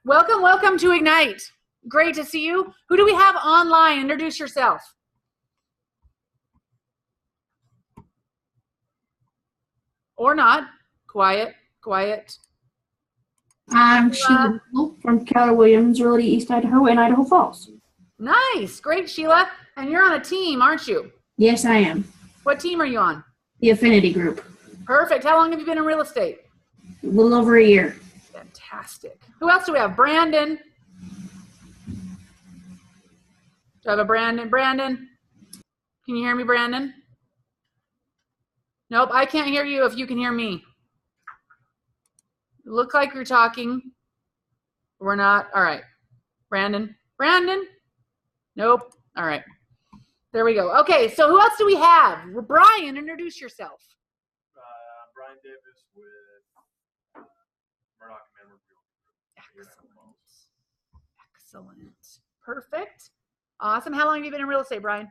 Welcome, welcome to Ignite. Great to see you. Who do we have online? Introduce yourself. Or not. Quiet, quiet. I'm Sheila from Keller Williams, Realty East Idaho and Idaho Falls. Nice. Great, Sheila. And you're on a team, aren't you? Yes, I am. What team are you on? The Affinity Group. Perfect. How long have you been in real estate? A little over a year. Fantastic. Who else do we have? Brandon. Do I have a Brandon? Brandon? Can you hear me, Brandon? Nope, I can't hear you if you can hear me. Look like you're talking. We're not. All right. Brandon? Brandon? Nope. All right. There we go. Okay, so who else do we have? Brian, introduce yourself. Brian Davis with Murdoch Member Group. Excellent. Perfect. Awesome. How long have you been in real estate, Brian?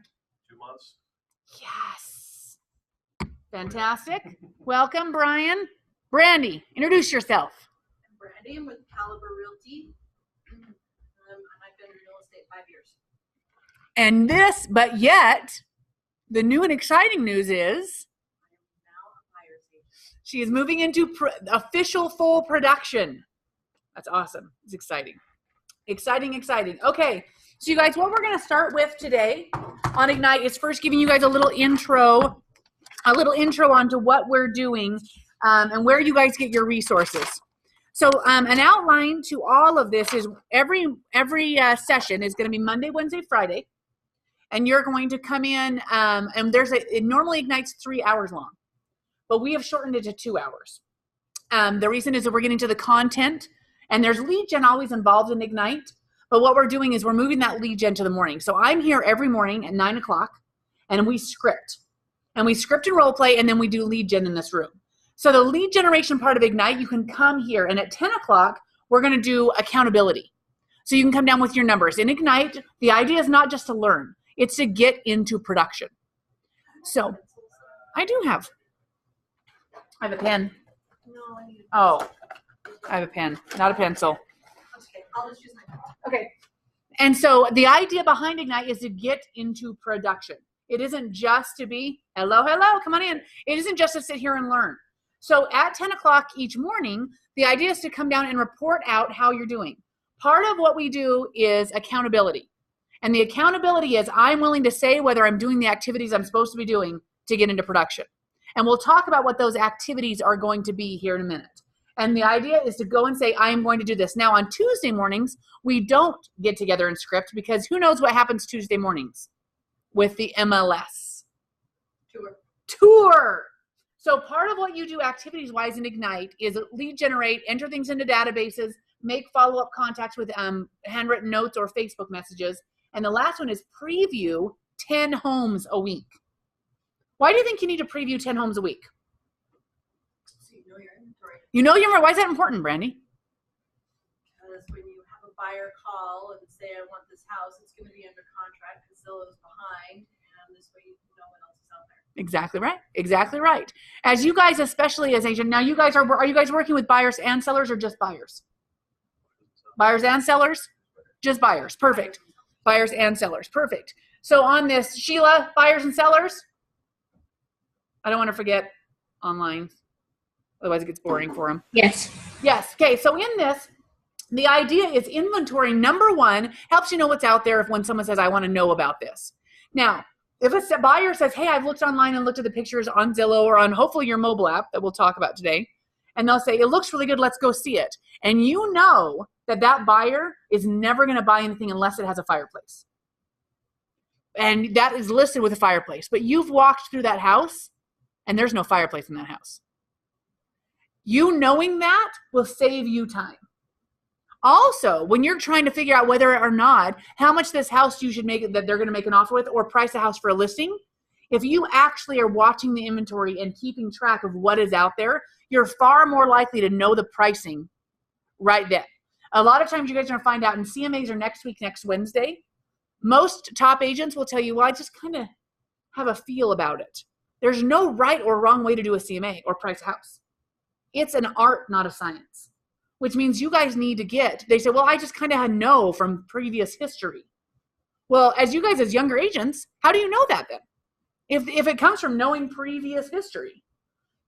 2 months. Yes. Fantastic. Welcome, Brian. Brandy, introduce yourself. I'm Brandy. I'm with Caliber Realty. And I've been in real estate 5 years. And this, but yet, the new and exciting news is I am now a buyer's agent. she is moving into official full production. That's awesome. It's exciting. Exciting, exciting. Okay, so you guys, what we're going to start with today on Ignite is first giving you guys a little intro onto what we're doing and where you guys get your resources. So an outline to all of this is every session is going to be Monday, Wednesday, Friday. And you're going to come in, and it normally Ignites 3 hours long, but we have shortened it to 2 hours. The reason is that we're getting to the content, and there's lead gen always involved in Ignite, but what we're doing is we're moving that lead gen to the morning. So I'm here every morning at 9 o'clock, and we script. And we script and role play, and then we do lead gen in this room. So the lead generation part of Ignite, you can come here, and at 10 o'clock, we're going to do accountability. So you can come down with your numbers. In Ignite, the idea is not just to learn. It's to get into production. So I have a pen. No, I need Oh, I have a pen, not a pencil. okay. I'll just use my phone. Okay. And so the idea behind Ignite is to get into production. It isn't just to be, hello, come on in. It isn't just to sit here and learn. So at 10 o'clock each morning, the idea is to come down and report out how you're doing. Part of what we do is accountability. And the accountability is I'm willing to say whether I'm doing the activities I'm supposed to be doing to get into production. And we'll talk about what those activities are going to be here in a minute. And the idea is to go and say, I'm going to do this. Now on Tuesday mornings, we don't get together and script because who knows what happens Tuesday mornings with the MLS. Tour. So part of what you do activities-wise in Ignite is lead generate, enter things into databases, make follow-up contacts with handwritten notes or Facebook messages. And the last one is preview 10 homes a week. Why do you think you need to preview 10 homes a week? So you know your inventory. You know your, why is that important, Brandy? Because when you have a buyer call and say, I want this house, it's going to be under contract because Zillow's behind. And this way you can know what else is out there. Exactly right. Exactly right. As you guys, especially as agent, now you guys are you guys working with buyers and sellers or just buyers? Buyers and sellers? Just buyers. Perfect. Buyers and sellers. Perfect. So on this, Sheila, buyers and sellers? I don't want to forget online. Otherwise it gets boring for them. Yes. Yes. Okay. So in this, the idea is inventory, number one, helps you know what's out there if when someone says, I want to know about this. Now, if a buyer says, hey, I've looked online and looked at the pictures on Zillow or on hopefully your mobile app that we'll talk about today, and they'll say, it looks really good, let's go see it. And you know that that buyer is never going to buy anything unless it has a fireplace. And that is listed with a fireplace. But you've walked through that house and there's no fireplace in that house. You knowing that will save you time. Also, when you're trying to figure out whether or not how much this house you should make that they're going to make an offer with or price a house for a listing, if you actually are watching the inventory and keeping track of what is out there, you're far more likely to know the pricing right then. A lot of times you guys are going to find out, and CMAs are next week, next Wednesday. Most top agents will tell you, well, I just kind of have a feel about it. There's no right or wrong way to do a CMA or price a house. It's an art, not a science. which means you guys need to get, they say, well, I just kind of know from previous history. Well, as you guys as younger agents, how do you know that then? If it comes from knowing previous history.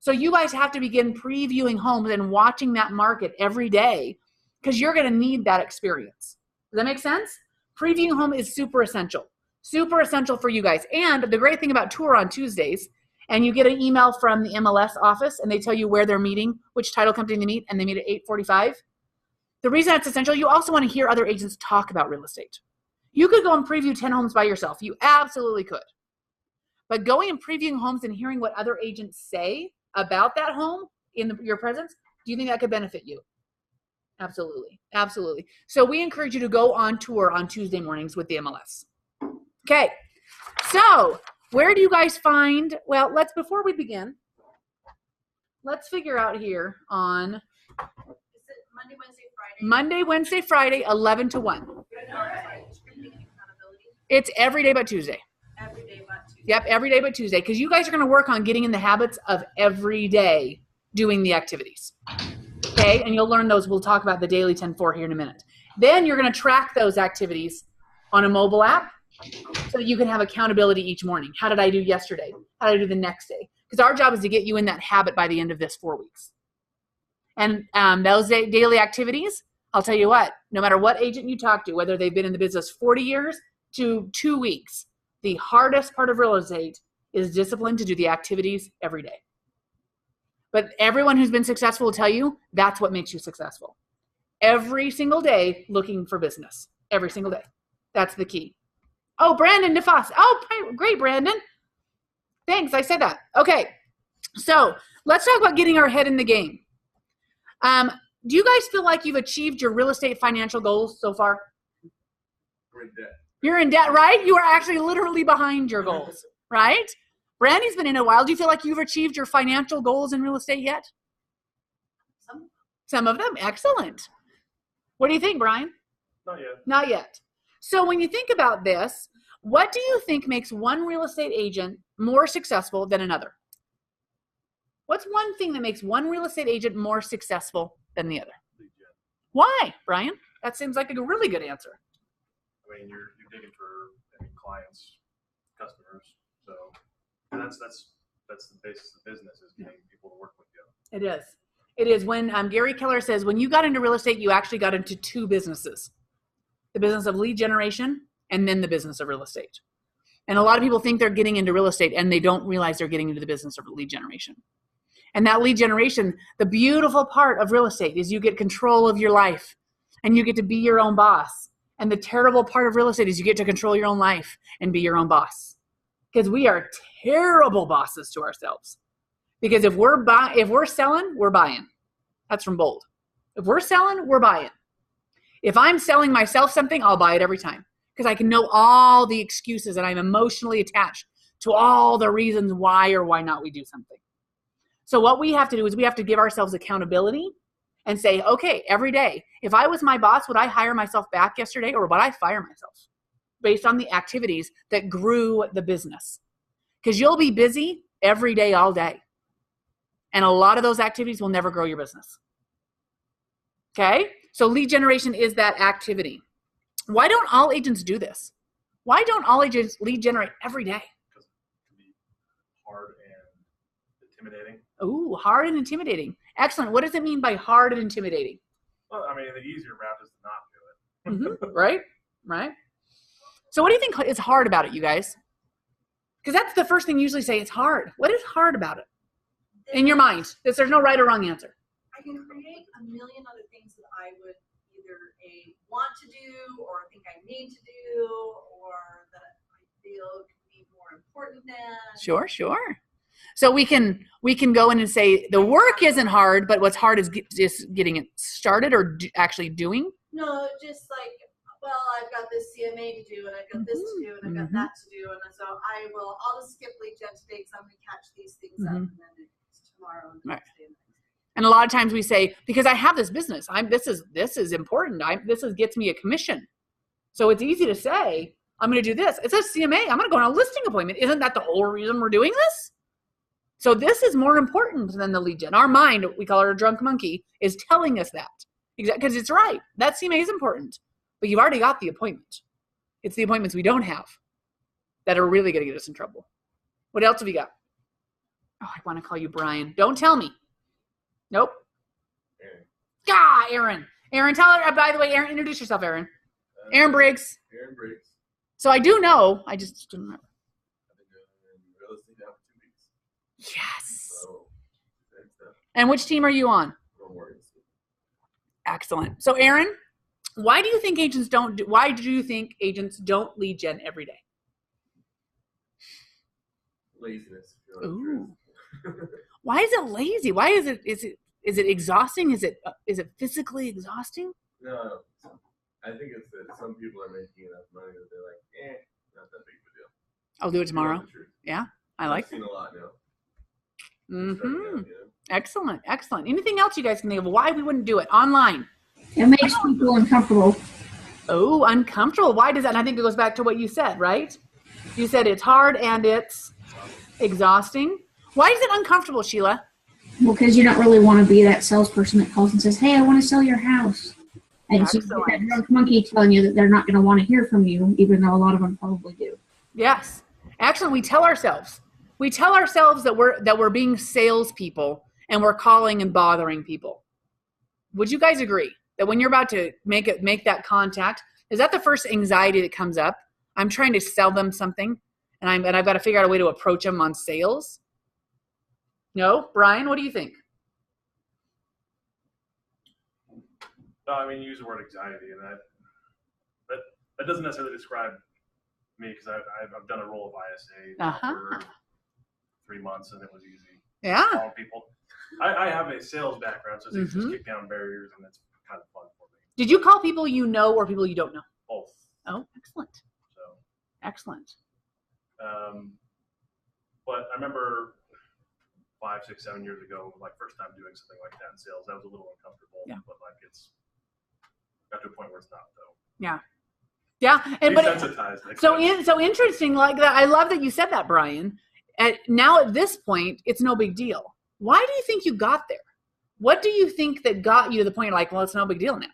So you guys have to begin previewing homes and watching that market every day because you're going to need that experience. Does that make sense? Previewing home is super essential for you guys. And the great thing about Tour on Tuesdays, and you get an email from the MLS office and they tell you where they're meeting, which title company they meet, and they meet at 8:45. The reason that's essential, you also want to hear other agents talk about real estate. You could go and preview 10 homes by yourself. You absolutely could. But going and previewing homes and hearing what other agents say about that home in your presence, do you think that could benefit you? Absolutely. Absolutely. So we encourage you to go on tour on Tuesday mornings with the MLS. Okay. So where do you guys find, well, before we begin, let's figure out here on Is it Monday, Wednesday, Friday? Monday, Wednesday, Friday, 11 to 1. Accountability. It's every day but Tuesday. Every day but Tuesday. Yep, every day but Tuesday, because you guys are going to work on getting in the habits of every day doing the activities. Okay, and you'll learn those. We'll talk about the daily 10-4 here in a minute. Then you're going to track those activities on a mobile app so that you can have accountability each morning. How did I do yesterday? How did I do the next day? Because our job is to get you in that habit by the end of this 4 weeks. And those daily activities, I'll tell you what, no matter what agent you talk to, whether they've been in the business 40 years to 2 weeks, the hardest part of real estate is discipline to do the activities every day. But everyone who's been successful will tell you that's what makes you successful. Every single day looking for business. Every single day. That's the key. Oh, Brandon DeFoss. Oh, great, Brandon. Thanks, I said that. Okay, so let's talk about getting our head in the game. Do you guys feel like you've achieved your real estate financial goals so far? We're in debt. You're in debt, right? You are actually literally behind your goals, right? Brandy's been in a while. Do you feel like you've achieved your financial goals in real estate yet? Some of them. Excellent. What do you think, Brian? Not yet. Not yet. So when you think about this, what do you think makes one real estate agent more successful than another? What's one thing that makes one real estate agent more successful than the other? Lead gen. Why, Brian? That seems like a really good answer. I mean, you're digging for clients, customers. So, and that's the basis of business is getting people to work with you. It is. It is. When Gary Keller says, when you got into real estate, you actually got into two businesses. The business of lead generation and then the business of real estate. And a lot of people think they're getting into real estate and they don't realize they're getting into the business of lead generation. And that lead generation, the beautiful part of real estate is you get control of your life and you get to be your own boss. And the terrible part of real estate is you get to control your own life and be your own boss. Because we are terrible bosses to ourselves. Because if we're selling, we're buying. That's from Bold. If we're selling, we're buying. If I'm selling myself something, I'll buy it every time. Because I can know all the excuses and I'm emotionally attached to all the reasons why or why not we do something. So what we have to do is we have to give ourselves accountability and say, okay, every day, if I was my boss, would I hire myself back yesterday or would I fire myself based on the activities that grew the business? Because you'll be busy every day, all day. And a lot of those activities will never grow your business. Okay? So lead generation is that activity. Why don't all agents do this? Why don't all agents lead generate every day? Because it can be hard and intimidating. Ooh, hard and intimidating. Excellent. What does it mean by hard and intimidating? Well, I mean, the easier route is to not do it. Right? Right? So what do you think is hard about it, you guys? Because that's the first thing you usually say, it's hard. What is hard about it? In your mind. There's no right or wrong answer. I can create a million other things that I would either want to do or think I need to do or that I feel could be more important than. Sure. So we can go in and say the work isn't hard, but what's hard is just getting it started or actually doing. No, just like, well, I've got this CMA to do, and I've got this to do, and I've got that to do, and so I'll just skip lead gen today because I'm going to catch these things up, and then it's tomorrow and the next day. And a lot of times we say, because I have this business, this is important. Gets me a commission. So it's easy to say, I'm going to do this. It says CMA. I'm going to go on a listing appointment. Isn't that the whole reason we're doing this? So this is more important than the lead gen. Our mind, we call it a drunk monkey, is telling us that. Because it's right. That CMA is important, but you've already got the appointment. It's the appointments we don't have that are really going to get us in trouble. What else have you got? Oh, I want to call you Brian. Don't tell me. Nope. Aaron. Aaron, tell her, by the way, Aaron, introduce yourself, Aaron. Aaron Briggs. Aaron Briggs. So I do know, I just didn't remember. I've been doing real estate now for 2 weeks. Yes. So, thanks, And which team are you on? Morgan. Excellent. So Aaron, why do you think agents don't lead gen every day? Laziness. Ooh. Why is it lazy? Why is it exhausting? Is it physically exhausting? No, I think it's that some people are making enough money that they're like, not that big of a deal. I'll do it tomorrow. Yeah, I like I've seen a lot now. Mm-hmm. Excellent. Anything else you guys can think of why we wouldn't do it online? It makes people uncomfortable. Oh, uncomfortable. Why does that? And I think it goes back to what you said, right? You said it's hard and it's exhausting. Why is it uncomfortable, Sheila? Well, because you don't really want to be that salesperson that calls and says, hey, I want to sell your house. And so you get that drunk monkey telling you that they're not going to want to hear from you, even though a lot of them probably do. Yes. Actually, we tell ourselves that we're being salespeople and we're calling and bothering people. Would you guys agree that when you're about to make that contact, is that the first anxiety that comes up? I'm trying to sell them something, and I've got to figure out a way to approach them on sales. No, Brian, what do you think? No, I mean, you use the word anxiety, and that doesn't necessarily describe me because I've done a role of ISA for 3 months, and it was easy. Yeah. Calling people. I have a sales background, so it's just kick down barriers, and it's kind of fun for me. Did you call people you know or people you don't know? Both. Oh, excellent. So. Excellent. But I remember 5, 6, 7 years ago, like first time doing something like that in sales, that was a little uncomfortable. Yeah. But like it's got to a point where it's not though. Yeah. Yeah. And Desensitized. So interesting like that. I love that you said that, Brian. Now at this point, it's no big deal. Why do you think you got there? What do you think that got you to the point like, well, it's no big deal now?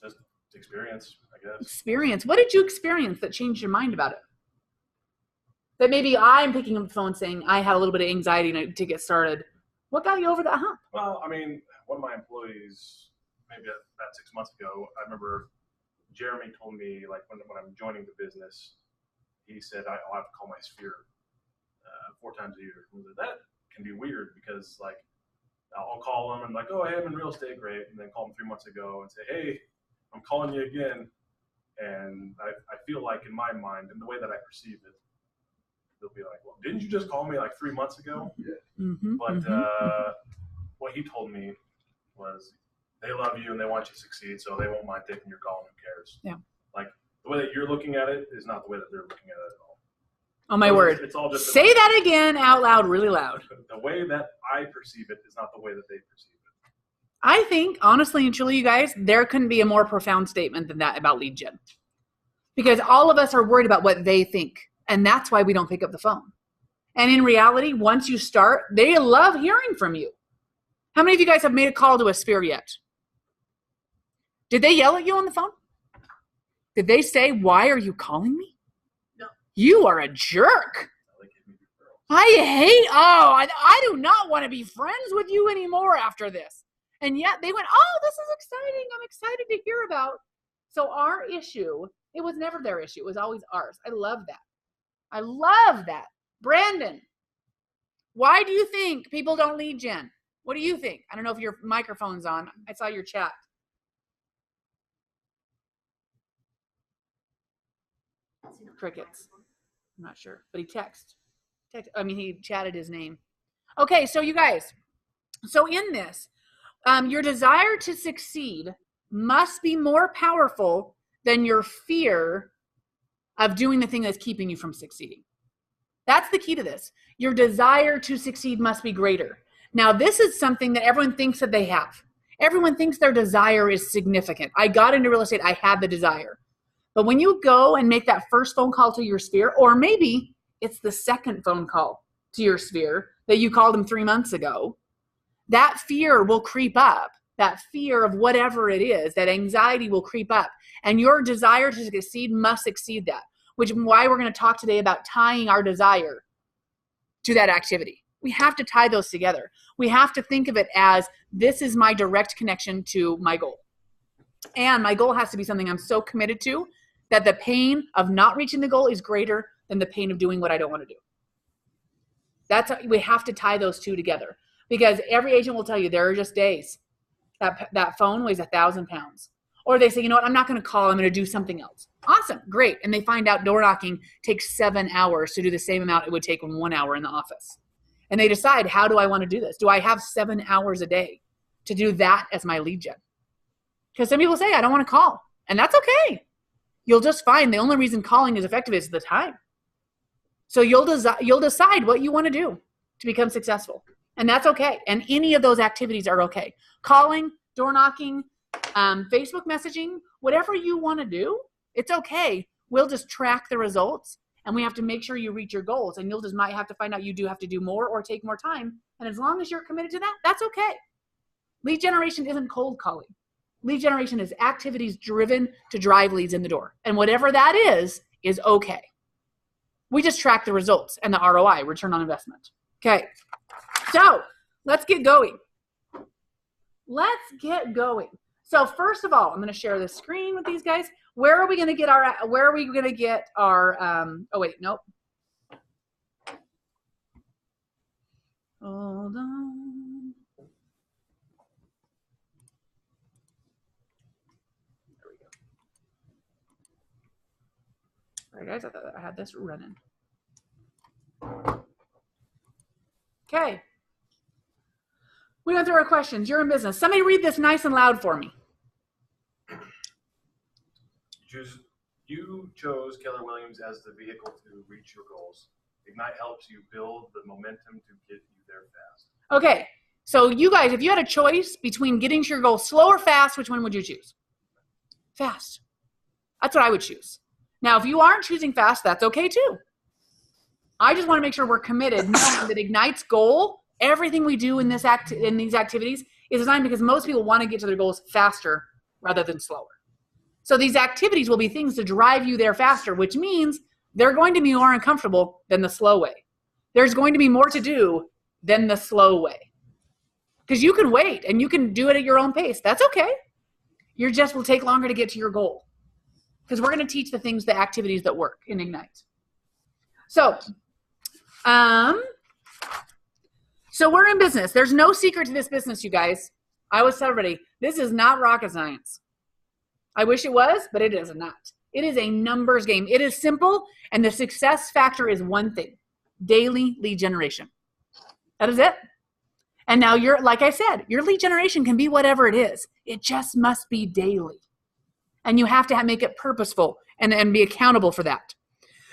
Just experience, I guess. Experience. What did you experience that changed your mind about it? That maybe I'm picking up the phone saying I had a little bit of anxiety to get started. What got you over that hump? Well, I mean, one of my employees, maybe about 6 months ago, I remember Jeremy told me, like, when I'm joining the business, he said, I'll have to call my sphere 4 times a year. And that can be weird because, like, I'll call them and, like, oh, hey, I'm in real estate, great. And then call them 3 months ago and say, hey, I'm calling you again. And I feel like in my mind, and the way that I perceive it, they'll be like, well, didn't you just call me like 3 months ago? Yeah. Mm-hmm, But what he told me was they love you and they want you to succeed, so they won't mind taking your call and who cares. Yeah. Like the way that you're looking at it is not the way that they're looking at it at all. Oh my word. It's all just say that again out loud, really loud. The way that I perceive it is not the way that they perceive it. I think, honestly and truly, you guys, there couldn't be a more profound statement than that about lead gen. Because all of us are worried about what they think. And that's why we don't pick up the phone. And in reality, once you start, they love hearing from you. How many of you guys have made a call to a sphere yet? Did they yell at you on the phone? Did they say, why are you calling me? No. You are a jerk. I do not want to be friends with you anymore after this. And yet they went, oh, this is exciting. I'm excited to hear about. So our issue, it was never their issue. It was always ours. I love that. I love that. Brandon, why do you think people don't lead gen? What do you think? I don't know if your microphone's on. I saw your chat. Crickets. I'm not sure, but he he chatted his name. Okay, so you guys, so in this, your desire to succeed must be more powerful than your fear of doing the thing that's keeping you from succeeding. That's the key to this. Your desire to succeed must be greater. Now, this is something that everyone thinks that they have. Everyone thinks their desire is significant. I got into real estate, I had the desire. But when you go and make that first phone call to your sphere, or maybe it's the second phone call to your sphere that you called them 3 months ago, that fear will creep up. That fear of whatever it is, that anxiety will creep up. And your desire to succeed must exceed that, which is why we're going to talk today about tying our desire to that activity. We have to tie those together. We have to think of it as, this is my direct connection to my goal. And my goal has to be something I'm so committed to that the pain of not reaching the goal is greater than the pain of doing what I don't want to do. We have to tie those two together, because every agent will tell you there are just days that phone weighs 1,000 pounds. Or they say, you know what, I'm not going to call, I'm going to do something else. Awesome, great. And they find out door knocking takes 7 hours to do the same amount it would take in 1 hour in the office. And they decide, how do I want to do this? Do I have 7 hours a day to do that as my lead gen? Because some people say, I don't want to call. And that's okay. You'll just find the only reason calling is effective is the time. So you'll decide what you want to do to become successful. And that's okay. And any of those activities are okay. Calling, door knocking, Facebook messaging, whatever you want to do, it's okay. We'll just track the results, and we have to make sure you reach your goals. And you'll just might have to find out you do have to do more or take more time. And as long as you're committed to that, that's okay. Lead generation isn't cold calling. Lead generation is activities driven to drive leads in the door. And whatever that is okay. We just track the results and the ROI, return on investment. Okay. So let's get going. So first of all, I'm going to share the screen with these guys. Where are we going to get our, oh wait, nope. Hold on. There we go. All right, guys, I thought I had this running. Okay. We went through our questions. You're in business. Somebody read this nice and loud for me. You chose Keller Williams as the vehicle to reach your goals. Ignite helps you build the momentum to get you there fast. Okay. So you guys, if you had a choice between getting to your goal slow or fast, which one would you choose? Fast. That's what I would choose. Now, if you aren't choosing fast, that's okay too. I just want to make sure we're committed, knowing that Ignite's goal, everything we do in these activities is designed because most people want to get to their goals faster rather than slower. So these activities will be things to drive you there faster, which means they're going to be more uncomfortable than the slow way. There's going to be more to do than the slow way. Because you can wait and you can do it at your own pace. That's okay. Your just will take longer to get to your goal. Because we're going to teach the activities that work in Ignite. So we're in business. There's no secret to this business, you guys. I always tell everybody, this is not rocket science. I wish it was, but it is not. It is a numbers game. It is simple, and the success factor is one thing: daily lead generation. That is it. And now like I said, your lead generation can be whatever it is. It just must be daily. And you have to make it purposeful and be accountable for that.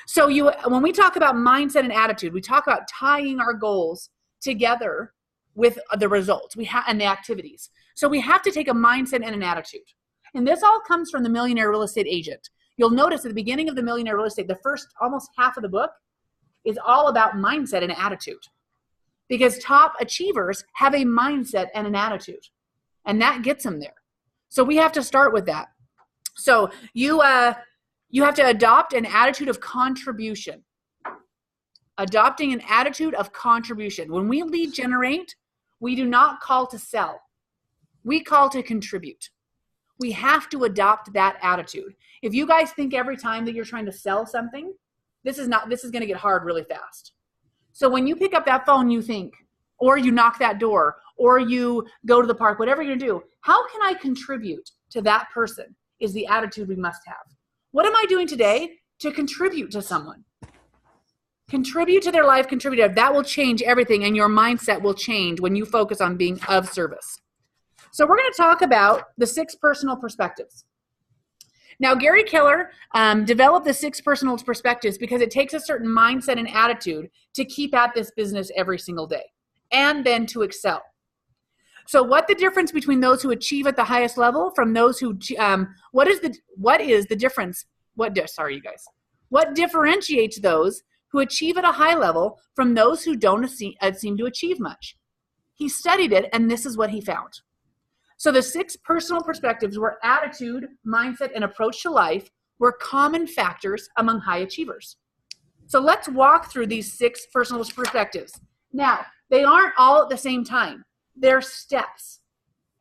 So when we talk about mindset and attitude, we talk about tying our goals together with the results and the activities. So we have to take a mindset and an attitude. And this all comes from the Millionaire Real Estate Agent. You'll notice at the beginning of the Millionaire Real Estate, the first almost half of the book is all about mindset and attitude. Because top achievers have a mindset and an attitude. And that gets them there. So we have to start with that. So you have to adopt an attitude of contribution. Adopting an attitude of contribution. When we lead generate, we do not call to sell. We call to contribute. We have to adopt that attitude. If you guys think every time that you're trying to sell something, this is going to get hard really fast. So when you pick up that phone, you think, or you knock that door, or you go to the park, whatever you're going to do, how can I contribute to that person is the attitude we must have. What am I doing today to contribute to someone? Contribute to their life, contribute. That will change everything, and your mindset will change when you focus on being of service. So we're going to talk about the 6 personal perspectives. Now, Gary Keller developed the 6 personal perspectives because it takes a certain mindset and attitude to keep at this business every single day and then to excel. So what the difference between those who achieve at the highest level from those who, what is the difference? What differentiates those who achieve at a high level from those who don't seem to achieve much? He studied it, and this is what he found. So the 6 personal perspectives were attitude, mindset, and approach to life were common factors among high achievers. So let's walk through these 6 personal perspectives. Now, they aren't all at the same time. They're steps,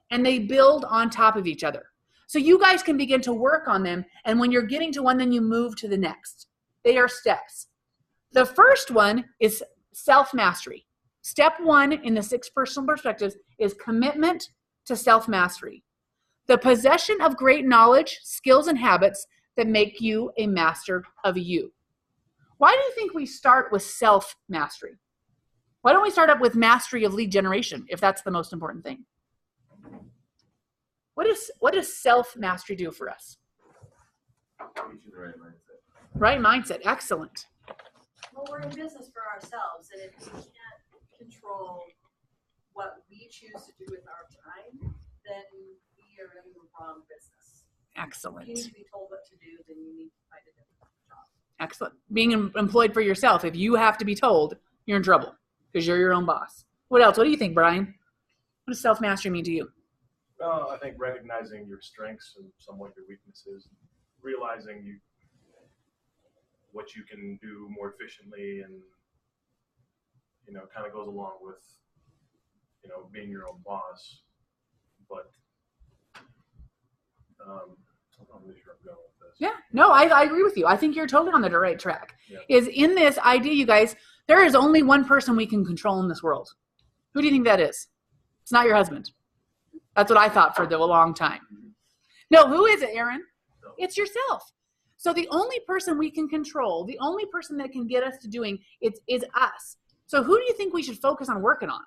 and they build on top of each other. So you guys can begin to work on them, and when you're getting to one, then you move to the next. They are steps. The first one is self-mastery. Step 1 in the 6 personal perspectives is commitment to self-mastery. The possession of great knowledge, skills, and habits that make you a master of you. Why do you think we start with self-mastery? Why don't we start up with mastery of lead generation if that's the most important thing? What does self-mastery do for us? Teach you the right mindset. Right mindset. Excellent. Well, we're in business for ourselves, and if we can't control what we choose to do with our time, then we are in the wrong business. Excellent. If you need to be told what to do, then you need to find a different job. Excellent. Being employed for yourself, if you have to be told, you're in trouble because you're your own boss. What else? What do you think, Brian? What does self-mastery mean to you? Well, I think recognizing your strengths and somewhat your weaknesses, realizing what you can do more efficiently, and kind of goes along with being your own boss. But I'm not sure I'm going with this. Yeah, no, I agree with you. I think you're totally on the right track. Yeah. Is in this idea, you guys, there is only one person we can control in this world. Who do you think that is? It's not your husband. That's what I thought for a long time. No, who is it, Aaron? No. It's yourself. So the only person we can control, the only person that can get us to doing it is us. So who do you think we should focus on working on?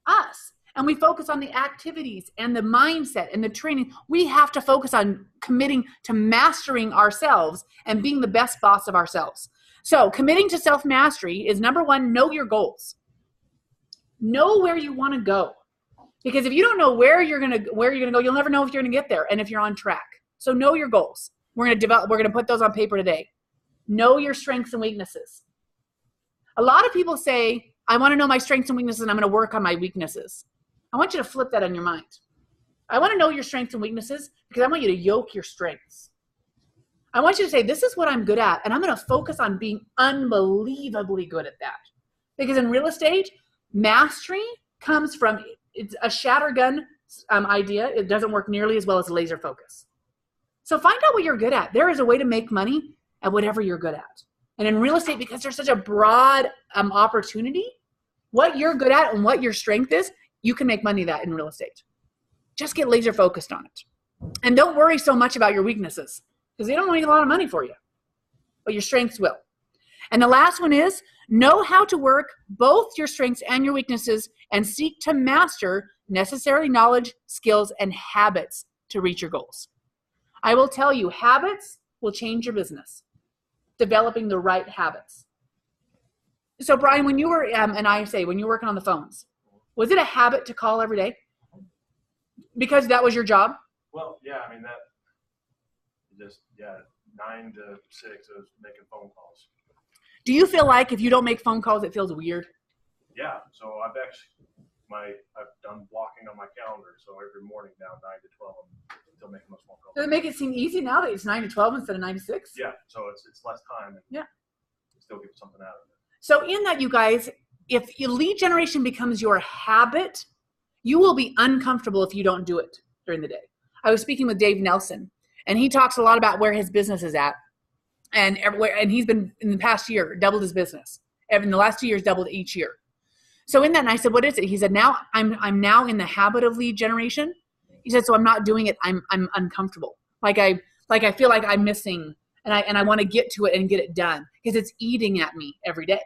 Us. And we focus on the activities and the mindset and the training. We have to focus on committing to mastering ourselves and being the best boss of ourselves. So committing to self-mastery is number 1, know your goals. Know where you want to go. Because if you don't know where you're gonna go, you'll never know if you're gonna get there and if you're on track. So know your goals. We're gonna put those on paper today. Know your strengths and weaknesses. A lot of people say, I want to know my strengths and weaknesses and I'm gonna work on my weaknesses. I want you to flip that on your mind. I want to know your strengths and weaknesses because I want you to yoke your strengths. I want you to say, this is what I'm good at, and I'm going to focus on being unbelievably good at that. Because in real estate, mastery comes from, it's a shattergun idea. It doesn't work nearly as well as laser focus. So find out what you're good at. There is a way to make money at whatever you're good at. And in real estate, because there's such a broad opportunity, what you're good at and what your strength is, you can make money that in real estate. Just get laser focused on it. And don't worry so much about your weaknesses because they don't make a lot of money for you, but your strengths will. And the last one is know how to work both your strengths and your weaknesses and seek to master necessary knowledge, skills, and habits to reach your goals. I will tell you, habits will change your business. Developing the right habits. So Brian, when you were, when you were working on the phones, was it a habit to call every day? Because that was your job? Well, yeah, I mean, 9 to 6, I was making phone calls. Do you feel like if you don't make phone calls, it feels weird? Yeah, so I've done blocking on my calendar, so every morning now, 9 to 12, I'm still making those phone calls. Does it make it seem easy now that it's 9 to 12 instead of 9 to 6? Yeah, so it's less time. And yeah. Still get something out of it. So in that, you guys, if your lead generation becomes your habit, you will be uncomfortable if you don't do it during the day. I was speaking with Dave Nelson, and he talks a lot about where his business is at. And he's been, in the past year, doubled his business. In the last 2 years, doubled each year. So in that, and I said, what is it? He said, now I'm now in the habit of lead generation. He said, so I'm not doing it. I'm uncomfortable. Like I feel like I'm missing, and I want to get to it and get it done because it's eating at me every day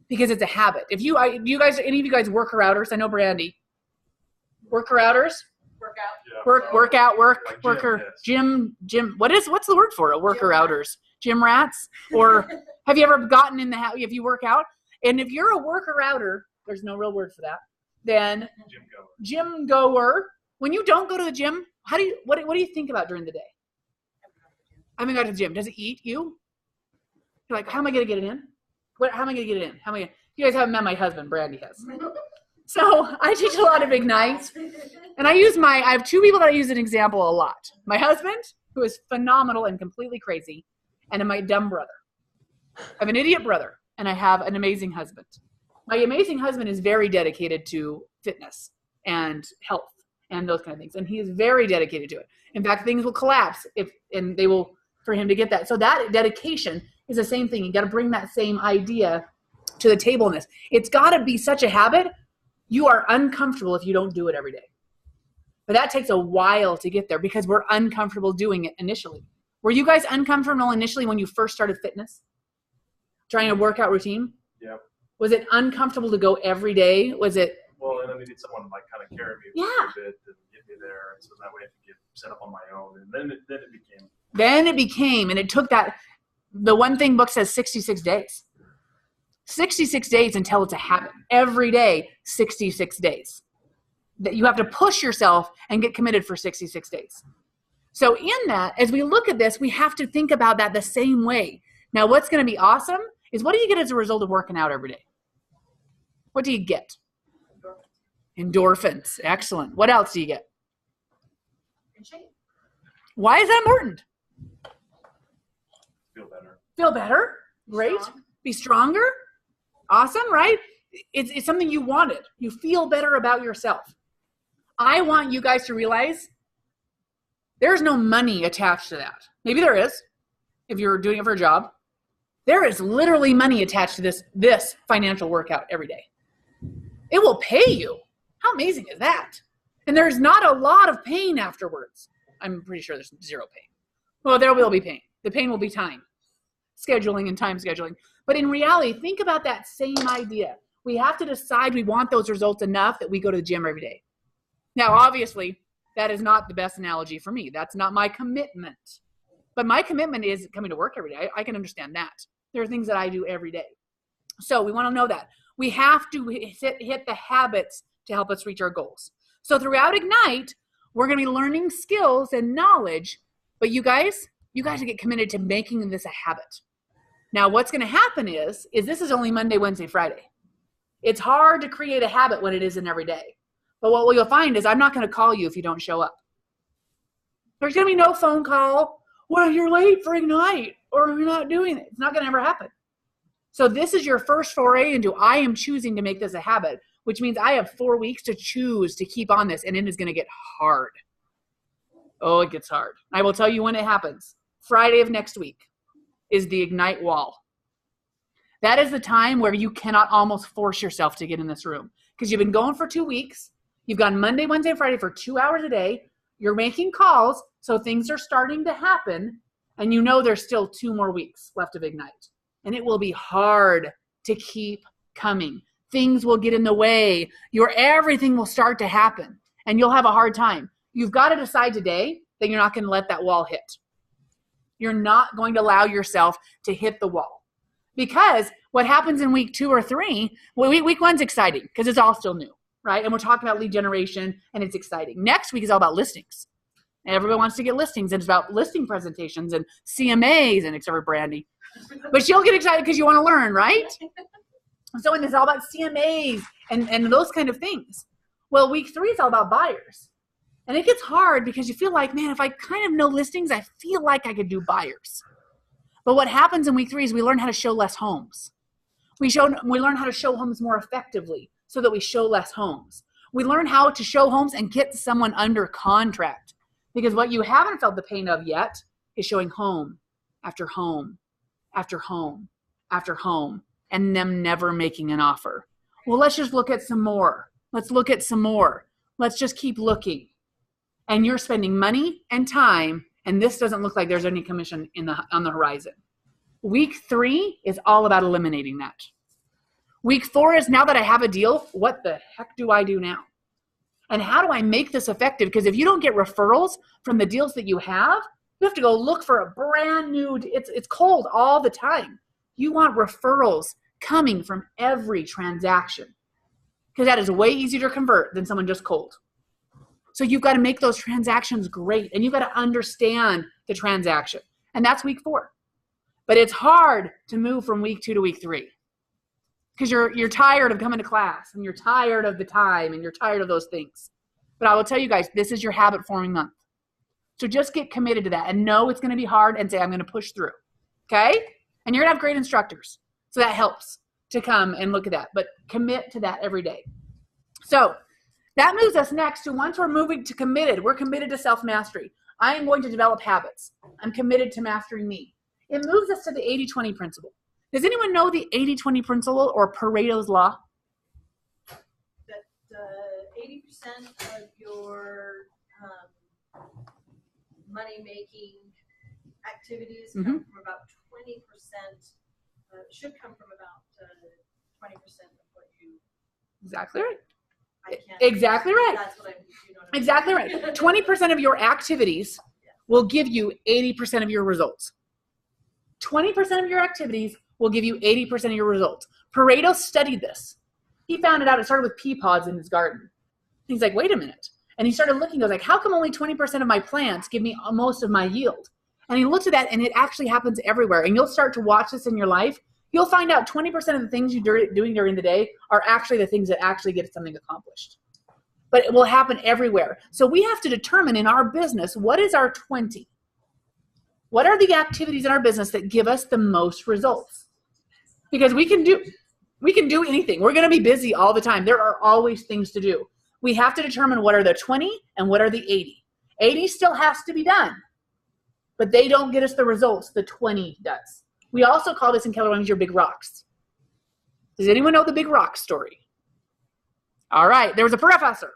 because it's a habit. If any of you guys worker outers, I know Brandy, worker outers, gym. What's the word for it? Worker outers, gym rats, or have you ever gotten in the habit? If you work out, and if you're a worker outer, there's no real word for that. Then gym goer. When you don't go to the gym, what do you think about during the day? I haven't got to the gym. Does it eat you? You're like, how am I going to get it in? How am I going to get it in? You guys haven't met my husband. Brandy has. So I teach a lot of Ignite. And I have two people that I use as an example a lot. My husband, who is phenomenal and completely crazy, and my dumb brother. I have an idiot brother, and I have an amazing husband. My amazing husband is very dedicated to fitness and health and those kind of things. And he is very dedicated to it. In fact, things will collapse for him to get that. So that dedication is the same thing. You got to bring that same idea to the table in this. It's got to be such a habit. You are uncomfortable if you don't do it every day. But that takes a while to get there because we're uncomfortable doing it initially. Were you guys uncomfortable initially when you first started fitness? Trying a workout routine? Yeah. Was it uncomfortable to go every day? Was it? Well, and I needed someone to like kind of carry me Yeah. a bit and get me there, and so that way I could get set up on my own. And then it became, and it took that. The One Thing book says 66 days. 66 days until it's a habit. Every day, 66 days. That you have to push yourself and get committed for 66 days. So in that, as we look at this, we have to think about that the same way. Now, what's going to be awesome is what do you get as a result of working out every day? What do you get? Endorphins. Excellent. What else do you get? In shape. Why is that important? feel better. Feel better. Great. Strong. Be stronger. Awesome, right? It's something you wanted. You feel better about yourself. I want you guys to realize there's no money attached to that. Maybe there is, if you're doing it for a job. There is literally money attached to this financial workout every day. It will pay you. How amazing is that? And there's not a lot of pain afterwards. I'm pretty sure there's zero pain. Well, there will be pain. The pain will be time scheduling and time scheduling. But in reality, think about that same idea. We have to decide we want those results enough that we go to the gym every day. Now, obviously, that is not the best analogy for me. That's not my commitment. But my commitment is coming to work every day. I can understand that. There are things that I do every day. So we want to know that. We have to hit the habits to help us reach our goals. So throughout Ignite, we're going to be learning skills and knowledge. But you guys get committed to making this a habit. Now, what's going to happen is this is only Monday, Wednesday, Friday. It's hard to create a habit when it isn't every day. But what you'll find is I'm not going to call you if you don't show up. There's going to be no phone call. Well, you're late for Ignite or you're not doing it. It's not going to ever happen. So this is your first foray into I am choosing to make this a habit, which means I have 4 weeks to choose to keep on this, and it is going to get hard. Oh, it gets hard. I will tell you when it happens. Friday of next week is the Ignite wall. That is the time where you cannot almost force yourself to get in this room because you've been going for 2 weeks. You've gone Monday, Wednesday, Friday for 2 hours a day. You're making calls, so things are starting to happen, and you know there's still 2 more weeks left of Ignite. And it will be hard to keep coming. Things will get in the way. Everything will start to happen, and you'll have a hard time. You've got to decide today that you're not going to let that wall hit. You're not going to allow yourself to hit the wall. Because what happens in week 2 or 3, week 1's exciting because it's all still new, right? And we're talking about lead generation, and it's exciting. Next week is all about listings. And everybody wants to get listings, and it's about listing presentations and CMAs, and except for Brandy. But she'll get excited because you want to learn, right? So it's all about CMAs and those kind of things. Well, week 3 is all about buyers. And it gets hard because you feel like, man, if I kind of know listings, I feel like I could do buyers. But what happens in week 3 is we learn how to show less homes. We learn how to show homes more effectively so that we show less homes. We learn how to show homes and get someone under contract. Because what you haven't felt the pain of yet is showing home after home after home after home and them never making an offer. Well, let's just look at some more. Let's look at some more. Let's just keep looking. And you're spending money and time, and this doesn't look like there's any commission on the horizon. Week 3 is all about eliminating that. Week 4 is now that I have a deal, what the heck do I do now? And how do I make this effective? Because if you don't get referrals from the deals that you have to go look for a brand new, it's cold all the time. You want referrals coming from every transaction because that is way easier to convert than someone just cold. So you've got to make those transactions great, and you've got to understand the transaction. And that's week 4. But it's hard to move from week 2 to week 3. because you're tired of coming to class and you're tired of the time and you're tired of those things. But I will tell you guys, this is your habit forming month. So just get committed to that and know it's going to be hard and say, I'm going to push through. Okay? And you're going to have great instructors. So that helps to come and look at that. But commit to that every day. So that moves us next to once we're moving to committed, we're committed to self-mastery. I am going to develop habits. I'm committed to mastering me. It moves us to the 80-20 principle. Does anyone know the 80-20 principle or Pareto's law? That 80% of your money-making activities come from about 20%, should come from about 20% of what you... Exactly right. I can't. Exactly right. That's what I Exactly right. 20% of your activities will give you 80% of your results. 20% of your activities will give you 80% of your results. Pareto studied this. He found it out. It started with pea pods in his garden. He's like, wait a minute. And he started looking, he was like, how come only 20% of my plants give me most of my yield? And he looked at that, and it actually happens everywhere. And you'll start to watch this in your life. You'll find out 20% of the things you're doing during the day are actually the things that actually get something accomplished. But it will happen everywhere. So we have to determine in our business, what is our 20? What are the activities in our business that give us the most results? Because we can do anything. We're going to be busy all the time. There are always things to do. We have to determine what are the 20 and what are the 80. 80 still has to be done, but they don't get us the results the 20 does. We also call this in Keller Williams your big rocks. Does anyone know the big rock story? All right, there was a professor,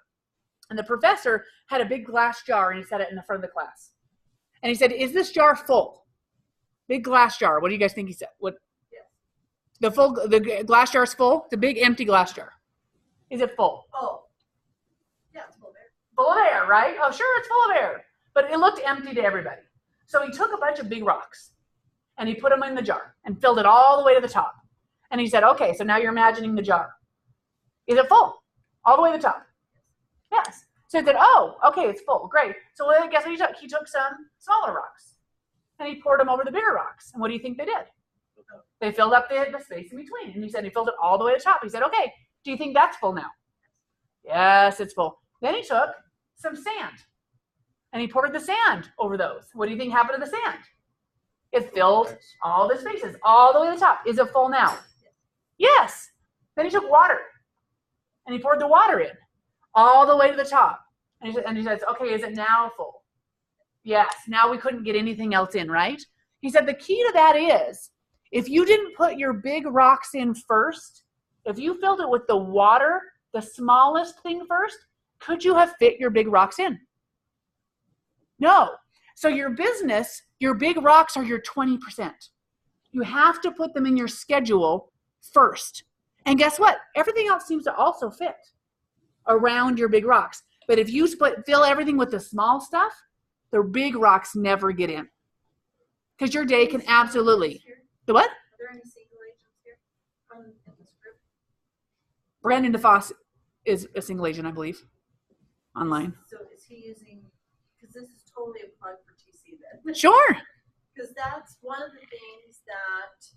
and the professor had a big glass jar, and he set it in the front of the class. And he said, is this jar full? Big glass jar. What do you guys think he said? What? Yeah. The glass jar is full? The big empty glass jar. Is it full? Oh. Yeah, it's full of air. Full of air, right? Oh, sure, it's full of air. But it looked empty to everybody. So he took a bunch of big rocks, and he put them in the jar and filled it all the way to the top. And he said, okay, so now you're imagining the jar. Is it full? All the way to the top? Yes. So he said, oh, okay, it's full. Great. So guess what he took? He took some smaller rocks, and he poured them over the bigger rocks. And what do you think they did? They filled up the space in between. And he said he filled it all the way to the top. He said, okay, do you think that's full now? Yes, it's full. Then he took some sand, and he poured the sand over those. What do you think happened to the sand? It filled all the spaces all the way to the top. Is it full now? Yes. Then he took water, and he poured the water in all the way to the top. And he says, okay, is it now full? Yes. Now we couldn't get anything else in, right? He said the key to that is if you didn't put your big rocks in first, if you filled it with the water, the smallest thing first, could you have fit your big rocks in? No. So your business, your big rocks are your 20%. You have to put them in your schedule first. And guess what? Everything else seems to also fit around your big rocks. But if you fill everything with the small stuff, the big rocks never get in. Because your day can absolutely. The what? Are there any single agents here in this group? Brandon DeFoss is a single agent, I believe, online. So is he using, because this is totally a plug for TC then. Sure. Because that's one of the things that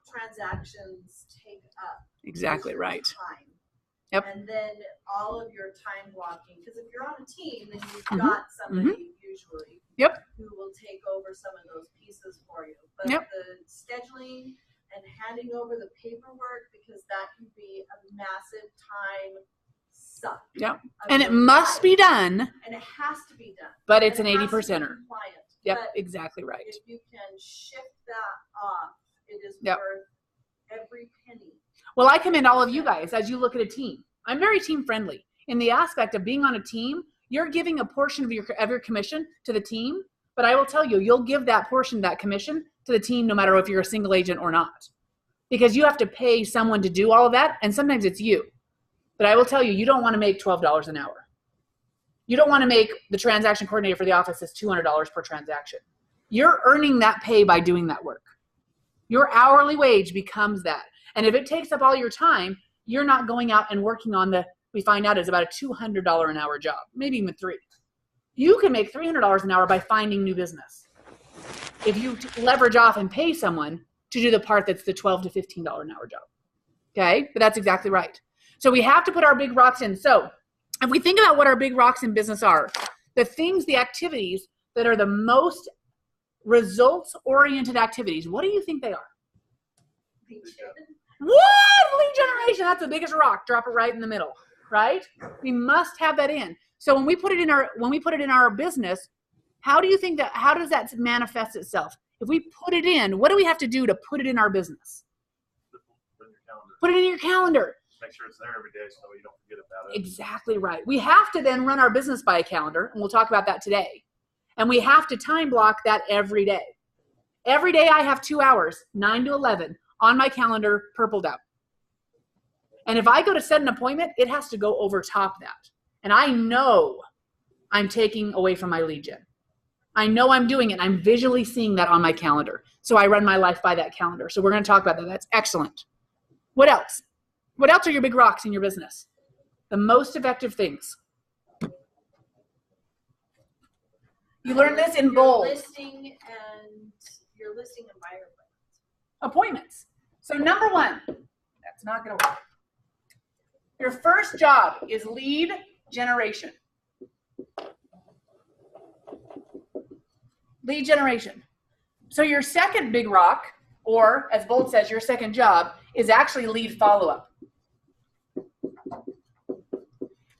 transactions take up. Exactly is your right. Time. Yep. And then all of your time blocking. Because if you're on a team, then you've got somebody usually who will take over some of those pieces for you. But the scheduling and handing over the paperwork, because that can be a massive time suck. Yep. And it must be done. And it has to be done. But it's an And it 80%er. compliant. Yep, But exactly right. if you can shift that off, it is Yep. worth every penny. Well, I commend all of you guys as you look at a team. I'm very team friendly. In the aspect of being on a team, you're giving a portion of your commission to the team, but I will tell you, you'll give that portion, that commission, to the team no matter if you're a single agent or not. Because you have to pay someone to do all of that, and sometimes it's you. But I will tell you, you don't want to make $12 an hour. You don't want to make the transaction coordinator for the office is $200 per transaction. You're earning that pay by doing that work. Your hourly wage becomes that. And if it takes up all your time, you're not going out and working on we find out is about a $200 an hour job, maybe even $300. You can make $300 an hour by finding new business. If you leverage off and pay someone to do the part that's the $12 to $15 an hour job. Okay, but that's exactly right. So we have to put our big rocks in. So if we think about what our big rocks in business are, the activities that are the most results-oriented activities, what do you think they are? What? Lead generation. That's the biggest rock. Drop it right in the middle, right? We must have that in. So when we put it in our business, how does that manifest itself? If we put it in, what do we have to do to put it in our business? Put it in your calendar. Make sure it's there every day so you don't forget about it. Exactly right. We have to then run our business by a calendar, and we'll talk about that today. And we have to time block that every day. Every day I have 2 hours, 9 to 11, on my calendar, purpled out. And if I go to set an appointment, it has to go over top that. And I know I'm taking away from my lead gen. I know I'm doing it. I'm visually seeing that on my calendar. So I run my life by that calendar. So we're going to talk about that. That's excellent. What else? What else are your big rocks in your business? The most effective things. You learn this in bold. Your listing and buyer Appointments. So number one, that's not going to work. Your first job is lead generation. Lead generation. So your second big rock, or as Bold says, your second job, is actually lead follow-up.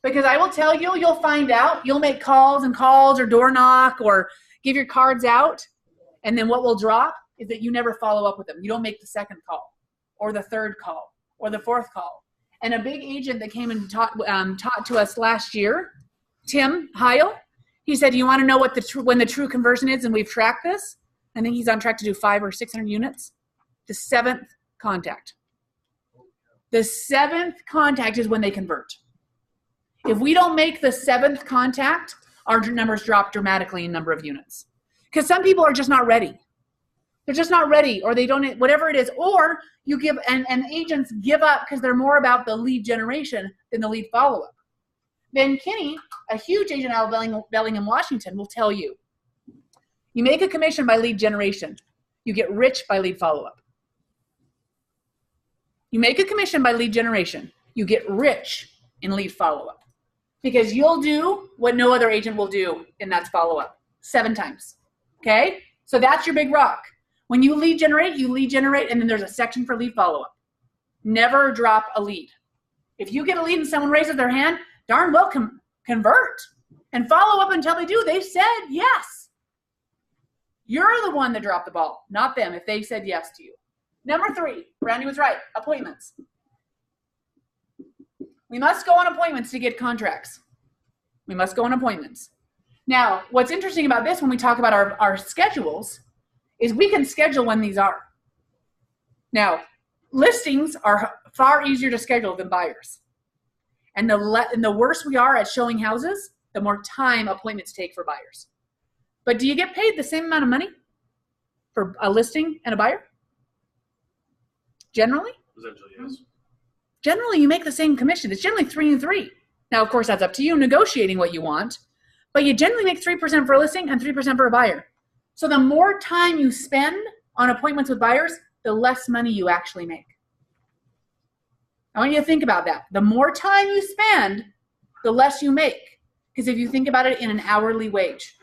Because I will tell you, you'll find out, you'll make calls or door knock or give your cards out, and then what will drop is that you never follow up with them. You don't make the second call or the third call or the fourth call. And a big agent that came and taught to us last year, Tim Heil, he said, you want to know what when the true conversion is? And we've tracked this. I think he's on track to do 500 or 600 units. The seventh contact. The seventh contact is when they convert. If we don't make the seventh contact, our numbers drop dramatically in number of units. Because some people are just not ready. They're just not ready, or they don't, whatever it is, or you give, and agents give up because they're more about the lead generation than the lead follow-up. Ben Kinney, a huge agent out of Bellingham, Washington, will tell you, you make a commission by lead generation. You get rich by lead follow-up. You make a commission by lead generation. You get rich in lead follow-up. Because you'll do what no other agent will do, and that's follow-up 7 times. Okay? So that's your big rock. When you lead generate, and then there's a section for lead follow-up. Never drop a lead. If you get a lead and someone raises their hand, darn well convert and follow up until they do. They said yes. You're the one that dropped the ball, not them, if they said yes to you. Number 3, Randy was right, appointments. We must go on appointments to get contracts. We must go on appointments. Now, what's interesting about this when we talk about our schedules is we can schedule when these are. Now, listings are far easier to schedule than buyers. And the worse we are at showing houses, the more time appointments take for buyers. But do you get paid the same amount of money for a listing and a buyer? Generally? Essentially, yes. Generally, you make the same commission. It's generally 3 and 3. Now, of course, that's up to you negotiating what you want. But you generally make 3% for a listing and 3% for a buyer. So the more time you spend on appointments with buyers, the less money you actually make. I want you to think about that. The more time you spend, the less you make. Because if you think about it in an hourly wage.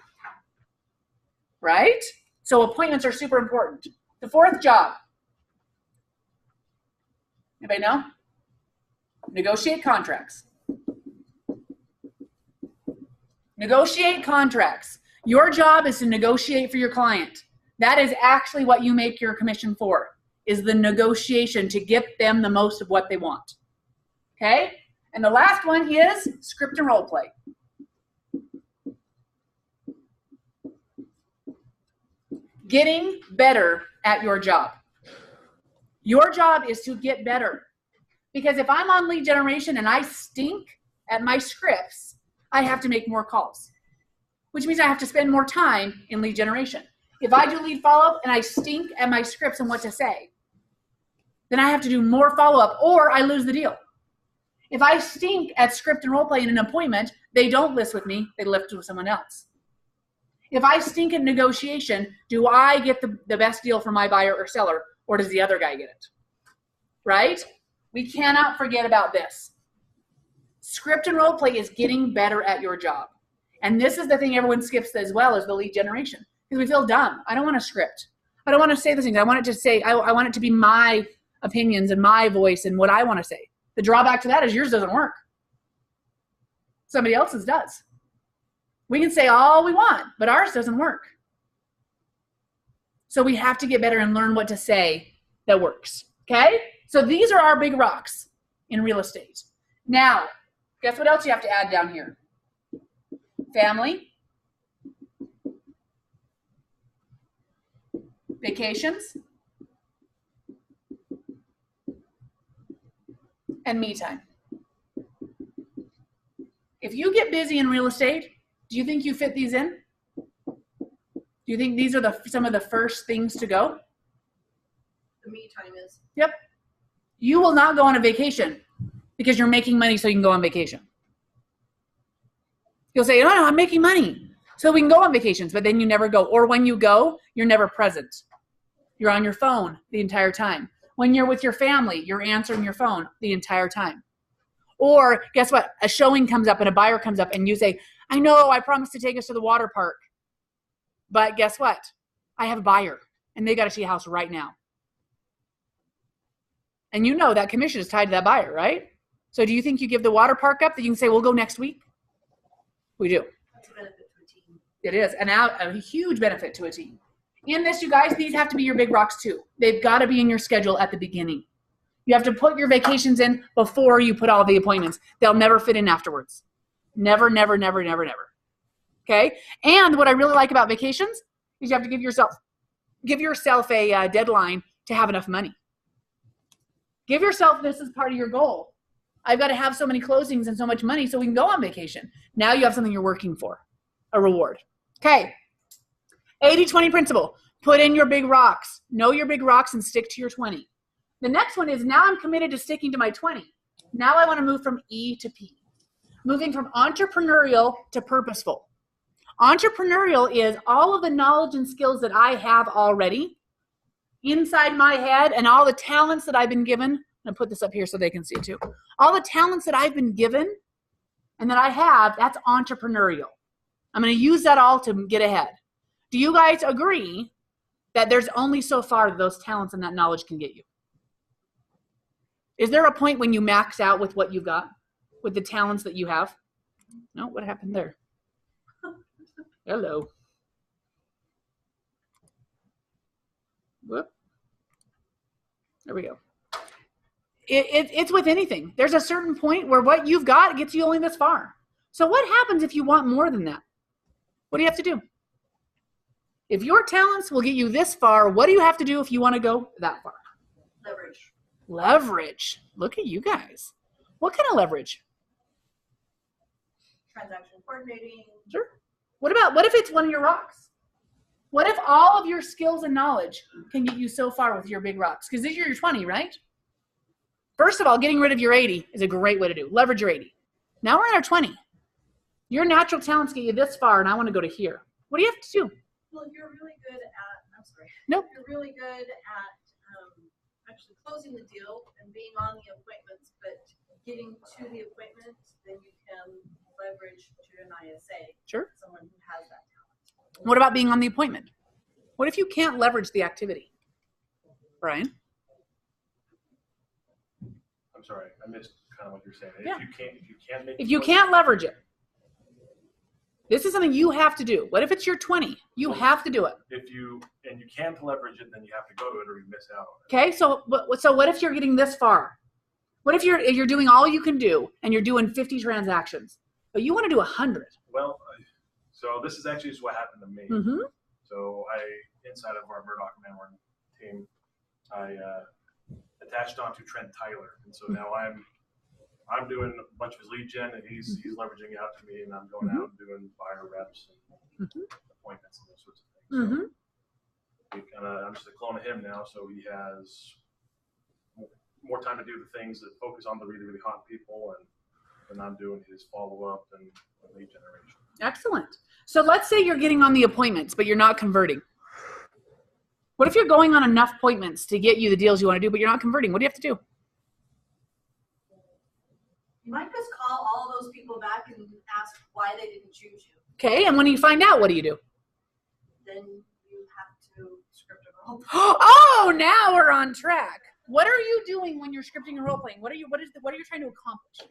Right? So appointments are super important. The 4th job. Anybody know? Negotiate contracts. Negotiate contracts. Your job is to negotiate for your client. That is actually what you make your commission for, is the negotiation to get them the most of what they want. Okay? And the last one is script and role play. Getting better at your job. Your job is to get better. Because if I'm on lead generation and I stink at my scripts, I have to make more calls, which means I have to spend more time in lead generation. If I do lead follow-up and I stink at my scripts and what to say, then I have to do more follow-up or I lose the deal. If I stink at script and role play in an appointment, they don't list with me, they list with someone else. If I stink at negotiation, do I get the best deal for my buyer or seller, or does the other guy get it? Right? We cannot forget about this. Script and role play is getting better at your job. And this is the thing everyone skips as well, is the lead generation. Because we feel dumb. I don't want a script. I don't want to say those things. I want it to say, I want it to be my opinions and my voice and what I want to say. The drawback to that is yours doesn't work. Somebody else's does. We can say all we want, but ours doesn't work. So we have to get better and learn what to say that works. Okay? So these are our big rocks in real estate. Now, guess what else you have to add down here? Family, vacations, and me time. If you get busy in real estate, do you think you fit these in? Do you think these are some of the first things to go? The me time is. Yep. You will not go on a vacation because you're making money so you can go on vacation. You'll say, oh, no, I'm making money so we can go on vacations, but then you never go. Or when you go, you're never present. You're on your phone the entire time. When you're with your family, you're answering your phone the entire time. Or guess what? A showing comes up and a buyer comes up and you say, I know, I promised to take us to the water park. But guess what? I have a buyer and they got to see a house right now. And you know that commission is tied to that buyer, right? So do you think you give the water park up that you can say, we'll go next week? We do. That's a benefit to a team. It is a huge benefit to a team. In this, you guys, these have to be your big rocks too. They've got to be in your schedule at the beginning. You have to put your vacations in before you put all the appointments. They'll never fit in afterwards. Never, never, never, never, never. Okay? And what I really like about vacations is you have to give yourself a deadline to have enough money. Give yourself this as part of your goal. I've got to have so many closings and so much money so we can go on vacation. Now you have something you're working for, a reward. Okay. 80-20 principle. Put in your big rocks. Know your big rocks and stick to your 20. The next one is now I'm committed to sticking to my 20. Now I want to move from E to P. Moving from entrepreneurial to purposeful. Entrepreneurial is all of the knowledge and skills that I have already inside my head and all the talents that I've been given. I'm going to put this up here so they can see it too. All the talents that I've been given and that I have, that's entrepreneurial. I'm going to use that all to get ahead. Do you guys agree that there's only so far that those talents and that knowledge can get you? Is there a point when you max out with what you've got, with the talents that you have? No, what happened there? Hello. Whoop. There we go. It's with anything. There's a certain point where what you've got gets you only this far. So what happens if you want more than that? What do you have to do? If your talents will get you this far, what do you have to do if you want to go that far? Leverage. Leverage. Look at you guys. What kind of leverage? Transaction coordinating. Sure. What if it's one of your rocks? What if all of your skills and knowledge can get you so far with your big rocks? Because these are your 20, right? First of all, getting rid of your 80 is a great way to do. Leverage your 80. Now we're in our 20. Your natural talents get you this far, and I want to go to here. What do you have to do? Well, you're really good at, I'm sorry. Nope. You're really good at actually closing the deal and being on the appointments, but getting to the appointment, then you can leverage to an ISA. Sure. Someone who has that talent. What about being on the appointment? What if you can't leverage the activity? Brian? I'm sorry, I missed kind of what you're saying. Yeah. If you can't leverage it, this is something you have to do. What if it's your 20? You have to do it. If you can't leverage it, then you have to go to it or you miss out. Okay, so what if you're getting this far? What if you're doing all you can do and you're doing 50 transactions, but you want to do 100? Well, so this is actually just what happened to me. Mm-hmm. So inside of our Murdoch Manward team, I attached onto Trent Tyler, and so now I'm doing a bunch of his lead gen, and he's leveraging it out to me, and I'm going out and doing buyer reps and appointments and those sorts of things. So I'm just a clone of him now, so he has more time to do the things that focus on the really, really hot people, and I'm doing his follow-up and lead generation. Excellent. So let's say you're getting on the appointments, but you're not converting. What if you're going on enough appointments to get you the deals you want to do, but you're not converting? What do you have to do? You might just call all those people back and ask why they didn't choose you. Okay, and when you find out, what do? Then you have to script a role. Oh, now we're on track. What are you doing when you're scripting and role playing? What are you trying to accomplish? I'm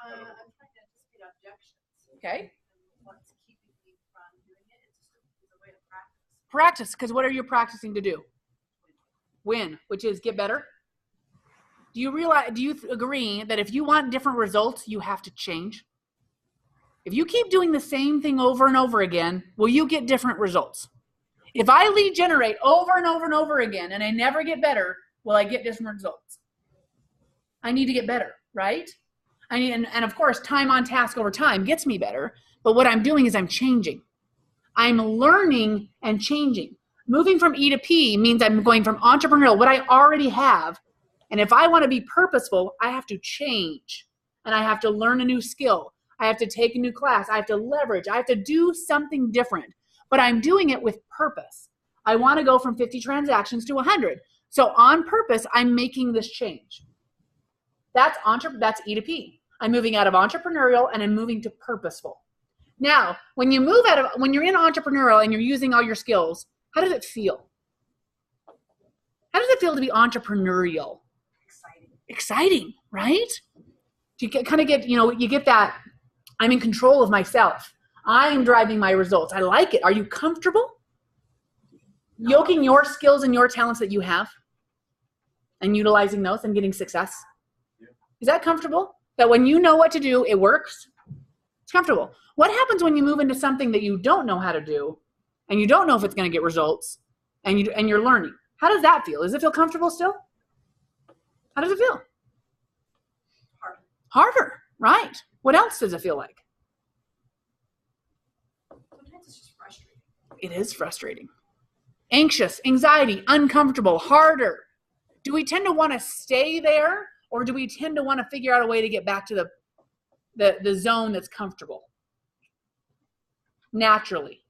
trying to anticipate objections. Okay. What's keeping me from doing it? It's a way to practice. Practice, because what are you practicing to do? Win, which is get better. Do you agree that if you want different results, you have to change? If you keep doing the same thing over and over again, will you get different results? If I lead generate over and over and over again and I never get better, will I get different results? I need to get better, right? And of course, time on task over time gets me better, but what I'm doing is I'm changing. I'm learning and changing. Moving from E to P means I'm going from entrepreneurial, what I already have, and if I want to be purposeful, I have to change, and I have to learn a new skill. I have to take a new class. I have to leverage. I have to do something different, but I'm doing it with purpose. I want to go from 50 transactions to 100. So on purpose, I'm making this change. That's E to P. I'm moving out of entrepreneurial and I'm moving to purposeful. Now, when you're in entrepreneurial and you're using all your skills, how does it feel? How does it feel to be entrepreneurial? Exciting, right? You get that I'm in control of myself. I'm driving my results. I like it. Are you comfortable yoking your skills and your talents that you have and utilizing those and getting success? Yeah. Is that comfortable? That when you know what to do, it works? It's comfortable. What happens when you move into something that you don't know how to do and you don't know if it's going to get results and you're learning? How does that feel? Does it feel comfortable still? How does it feel? Harder, right? What else does it feel like? Sometimes it's just frustrating. It is frustrating. Anxious, anxiety, uncomfortable, harder. Do we tend to want to stay there, or do we tend to want to figure out a way to get back to the zone that's comfortable? Naturally.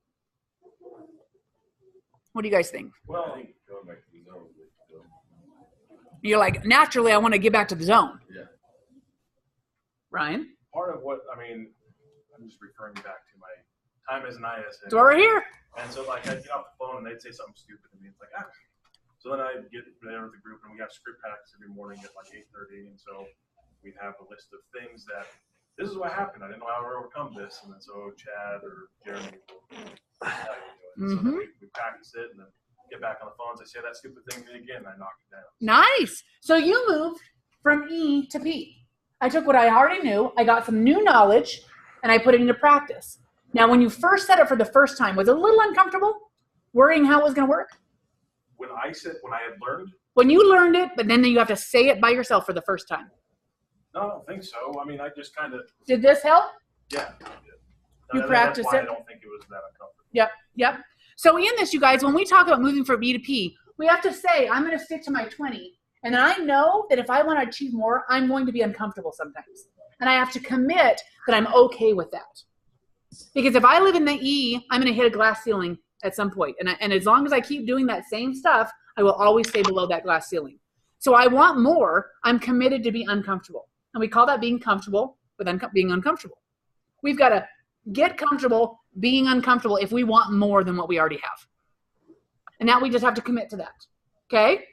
What do you guys think? Well, I think going back to the zone. You're like, naturally, I want to get back to the zone. Yeah. Ryan? Part of what, I'm just referring back to my time as an IS. So we're here. And so, I'd get off the phone and they'd say something stupid to me. It's like, So then I'd get there with the group and we have script practice every morning at 8:30. And so we'd have a list of things that, this is what happened. I didn't know how to overcome this. And then so Chad or Jeremy will tell you. So then we practice it and then get back on the phones. I say that stupid thing to me again and I knock it down. Nice. So you moved from E to P. I took what I already knew, I got some new knowledge, and I put it into practice. Now, when you first said it for the first time, was it a little uncomfortable, worrying how it was going to work? When I had learned? When you learned it, but then you have to say it by yourself for the first time. No, I don't think so. I just kind of. Did this help? Yeah. You practiced it? I don't think it was that uncomfortable. Yep. So in this, you guys, when we talk about moving from B to P, we have to say, I'm going to stick to my 20. And I know that if I want to achieve more, I'm going to be uncomfortable sometimes. And I have to commit that I'm okay with that. Because if I live in the E, I'm going to hit a glass ceiling at some point. And as long as I keep doing that same stuff, I will always stay below that glass ceiling. So I want more. I'm committed to be uncomfortable. And we call that being comfortable with being uncomfortable. We've got to get comfortable being uncomfortable if we want more than what we already have. And now we just have to commit to that. Okay?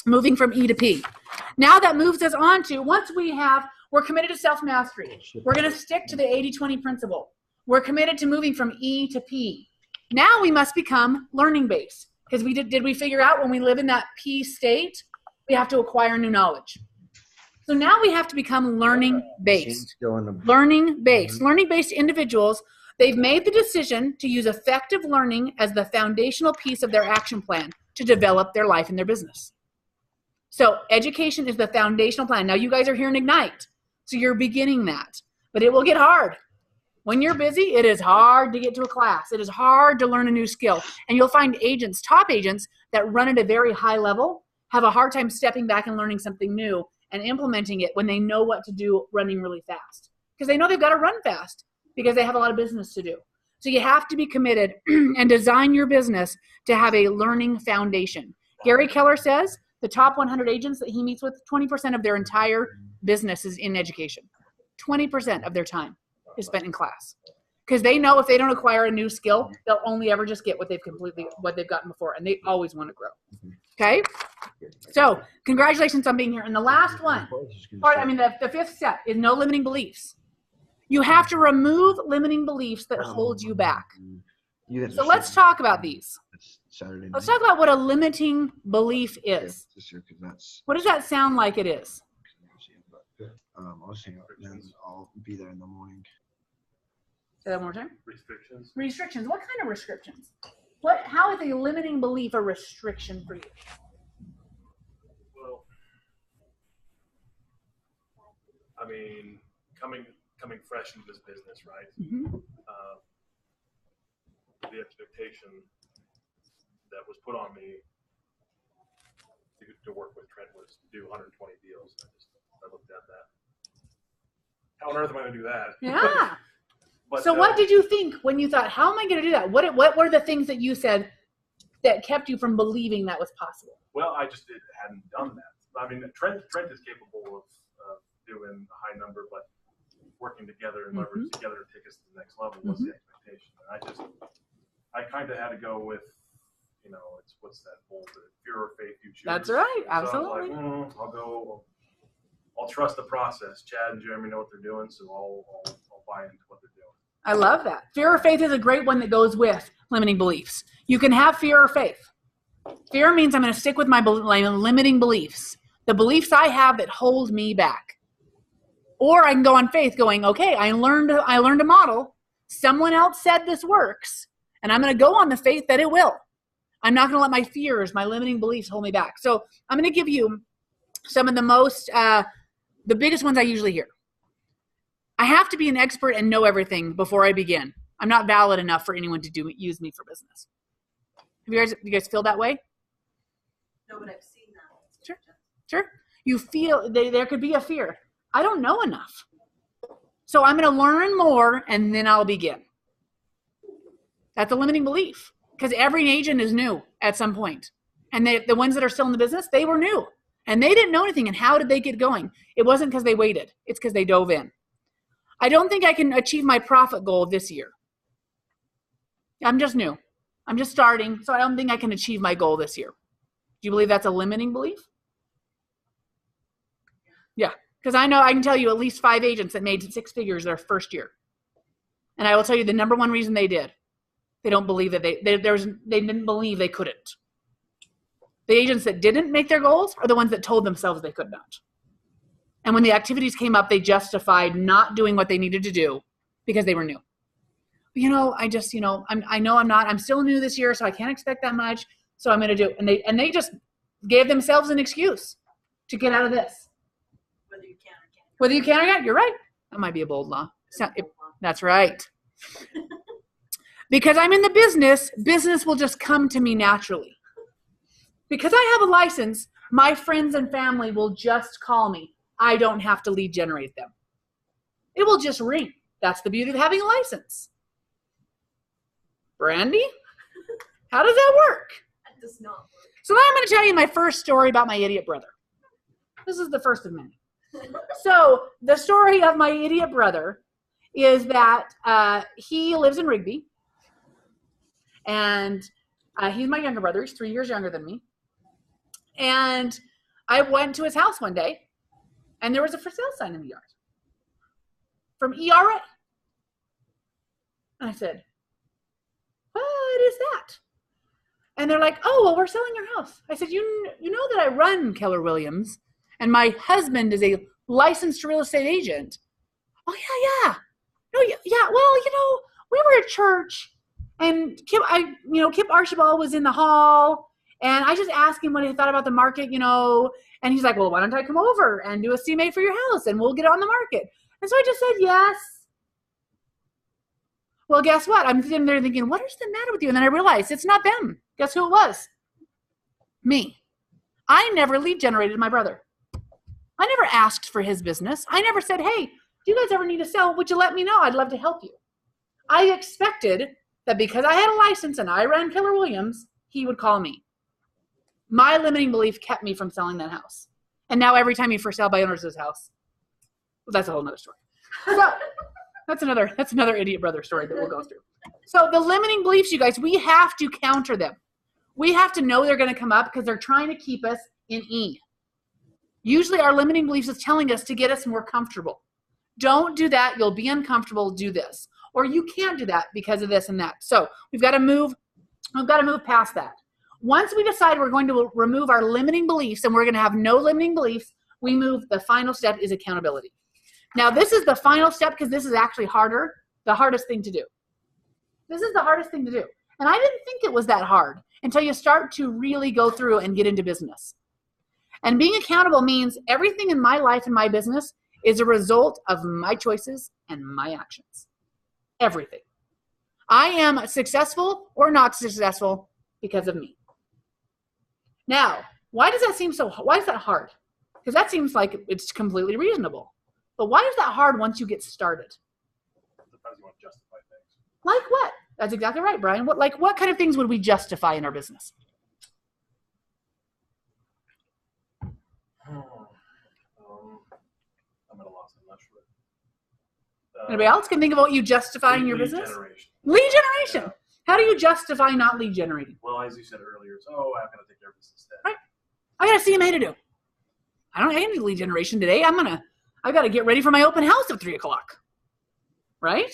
Moving from E to P. Now that moves us on to, we're committed to self-mastery. We're going to stick to the 80-20 principle. We're committed to moving from E to P. Now we must become learning-based. Because did we figure out when we live in that P state, we have to acquire new knowledge. So now we have to become learning-based. Learning-based. Learning-based individuals, they've made the decision to use effective learning as the foundational piece of their action plan to develop their life and their business. So education is the foundational plan. Now you guys are here in Ignite, so you're beginning that. But it will get hard. When you're busy, it is hard to get to a class. It is hard to learn a new skill. And you'll find agents, top agents, that run at a very high level have a hard time stepping back and learning something new and implementing it when they know what to do running really fast. Because they know they've got to run fast because they have a lot of business to do. So you have to be committed and design your business to have a learning foundation. Gary Keller says the top 100 agents that he meets with, 20% of their entire business is in education. 20% of their time is spent in class. Because they know if they don't acquire a new skill, they'll only ever just get what they've gotten before, and they always want to grow. Okay? So, congratulations on being here. And the last one, the fifth step is no limiting beliefs. You have to remove limiting beliefs that hold you back. So let's talk about these. Let's talk about what a limiting belief is. What does that sound like it is? I'll just hang out and I'll be there in the morning. Say that one more time. Restrictions. Restrictions. What kind of restrictions? How is a limiting belief a restriction for you? Well, I mean, coming fresh into this business, right? Mm-hmm. The expectation that was put on me to work with Trent was to do 120 deals. I looked at that. How on earth am I going to do that? Yeah. But, so what did you think when you thought, how am I going to do that? What were the things that you said that kept you from believing that was possible? Well, I just hadn't done that. I mean, Trent is capable of doing a high number, but working together and leverage together to take us to the next level was the expectation. And I kind of had to go with, what's that bold, fear or faith you choose. That's right. Absolutely. So I was like, I'll trust the process. Chad and Jeremy know what they're doing, so I'll buy into what they're doing. I love that. Fear or faith is a great one that goes with limiting beliefs. You can have fear or faith. Fear means I'm going to stick with my limiting beliefs, the beliefs I have that hold me back. Or I can go on faith going, okay, I learned a model. Someone else said this works, and I'm going to go on the faith that it will. I'm not going to let my fears, my limiting beliefs hold me back. So I'm going to give you some of the biggest ones I usually hear. I have to be an expert and know everything before I begin. I'm not valid enough for anyone to use me for business. You guys feel that way? No, but I've seen that. Sure. You feel there could be a fear. I don't know enough. So I'm going to learn more and then I'll begin. That's a limiting belief because every agent is new at some point. And the ones that are still in the business, they were new and they didn't know anything. And how did they get going? It wasn't because they waited. It's because they dove in. I don't think I can achieve my profit goal this year. I'm just new. I'm just starting. So I don't think I can achieve my goal this year. Do you believe that's a limiting belief? Yeah. Because I can tell you at least 5 agents that made 6 figures their first year. And I will tell you the number one reason they did. They don't believe that they didn't believe they couldn't. The agents that didn't make their goals are the ones that told themselves they could not. And when the activities came up, they justified not doing what they needed to do because they were new. I'm still new this year, so I can't expect that much. So I'm going to do it. And they just gave themselves an excuse to get out of this. Whether you can or can't, you're right. That might be a bold law. That's right. Because I'm in the business will just come to me naturally. Because I have a license, my friends and family will just call me. I don't have to lead generate them. It will just ring. That's the beauty of having a license. Brandy, how does that work? That does not work. So now I'm going to tell you my first story about my idiot brother. This is the first of many. So the story of my idiot brother is that he lives in Rigby. And he's my younger brother. He's 3 years younger than me. And I went to his house one day. And there was a for sale sign in the yard from ERA. And I said, what is that? And they're like, oh, well, we're selling your house. I said, you know that I run Keller Williams and my husband is a licensed real estate agent. Oh, yeah. No, yeah. Well, we were at church and Kip Archibald was in the hall. And I just asked him what he thought about the market, and he's like, well, why don't I come over and do a CMA for your house and we'll get it on the market. And so I just said, yes. Well, guess what? I'm sitting there thinking, what is the matter with you? And then I realized it's not them. Guess who it was? Me. I never lead generated my brother. I never asked for his business. I never said, hey, do you guys ever need to sell? Would you let me know? I'd love to help you. I expected that because I had a license and I ran Keller Williams, he would call me. My limiting belief kept me from selling that house. And now every time you for sale by owners' house, well, that's a whole nother story. So that's another idiot brother story that we'll go through. So the limiting beliefs, you guys, we have to counter them. We have to know they're going to come up because they're trying to keep us in E. Usually our limiting beliefs is telling us to get us more comfortable. Don't do that. You'll be uncomfortable. Do this. Or you can't do that because of this and that. So we've got to move past that. Once we decide we're going to remove our limiting beliefs and we're going to have no limiting beliefs, we move. The final step is accountability. Now, this is the final step because this is actually the hardest thing to do. This is the hardest thing to do. And I didn't think it was that hard until you start to really go through and get into business. And being accountable means everything in my life and my business is a result of my choices and my actions. Everything. I am successful or not successful because of me. Now, why is that hard? Because that seems like it's completely reasonable. But why is that hard once you get started? Sometimes you want to justify things. Like what? That's exactly right, Brian. What kind of things would we justify in our business? I'm at a loss. I'm not sure. Anybody else can think of what you justify in your business? Generation. Lead generation. Yeah. How do you justify not lead generating? Well, as you said earlier, I'm going to take care of this instead. Right. I got a CMA to do. I don't have any lead generation today. I got to get ready for my open house at 3:00. Right?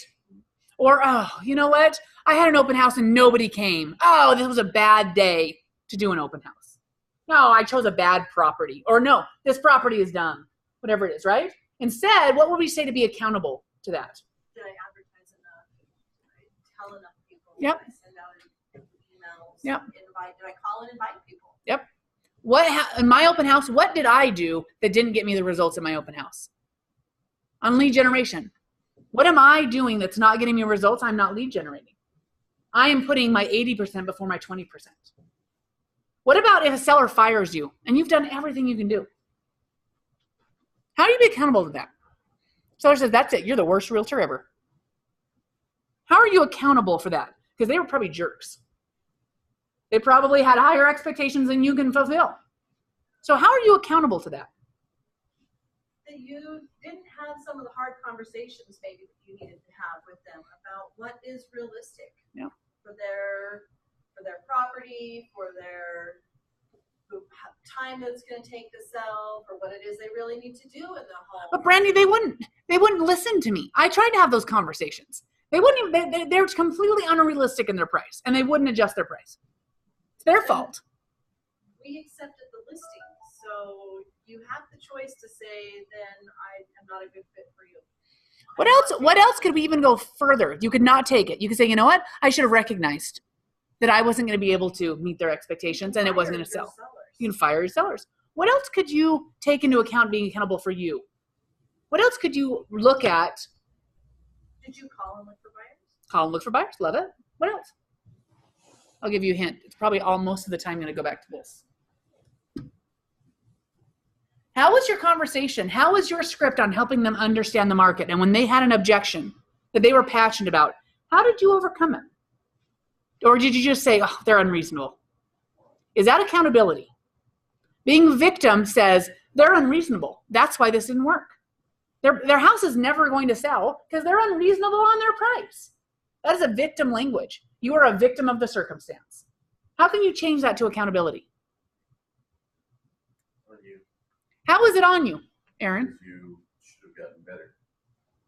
Or, oh, you know what? I had an open house and nobody came. Oh, this was a bad day to do an open house. No, I chose a bad property. Or no, this property is done. Whatever it is, right? Instead, what would we say to be accountable to that? Did I advertise enough? Did I tell enough people? Yep. Did I send out emails? Yep. Did I call and invite people? Yep. In my open house, what did I do that didn't get me the results in my open house? On lead generation. What am I doing that's not getting me results? I'm not lead generating. I am putting my 80% before my 20%. What about if a seller fires you and you've done everything you can do? How do you be accountable to that? Seller says, that's it. You're the worst realtor ever. How are you accountable for that? Because they were probably jerks. They probably had higher expectations than you can fulfill. So how are you accountable to that? That you didn't have some of the hard conversations maybe that you needed to have with them about what is realistic for their property, for their time it's going to take to sell, for what it is they really need to do in the home. But Brandy, they wouldn't listen to me. I tried to have those conversations. They wouldn't even, they're completely unrealistic in their price and they wouldn't adjust their price. It's their fault. We accepted the listing, so you have the choice to say, then I am not a good fit for you. What else could we even go further? You could not take it. You could say, you know what? I should have recognized that I wasn't going to be able to meet their expectations and it wasn't going to sell. You can fire your sellers. What else could you take into account being accountable for you? What else could you look at? Did you call and look for buyers? Call and look for buyers. Love it. What else? I'll give you a hint. It's probably most of the time going to go back to this. How was your conversation? How was your script on helping them understand the market? And when they had an objection that they were passionate about, how did you overcome it? Or did you just say, oh, they're unreasonable? Is that accountability? Being victim says, they're unreasonable. That's why this didn't work. Their house is never going to sell because they're unreasonable on their price. That is a victim language. You are a victim of the circumstance. How can you change that to accountability? How is it on you, Aaron? You should have gotten better.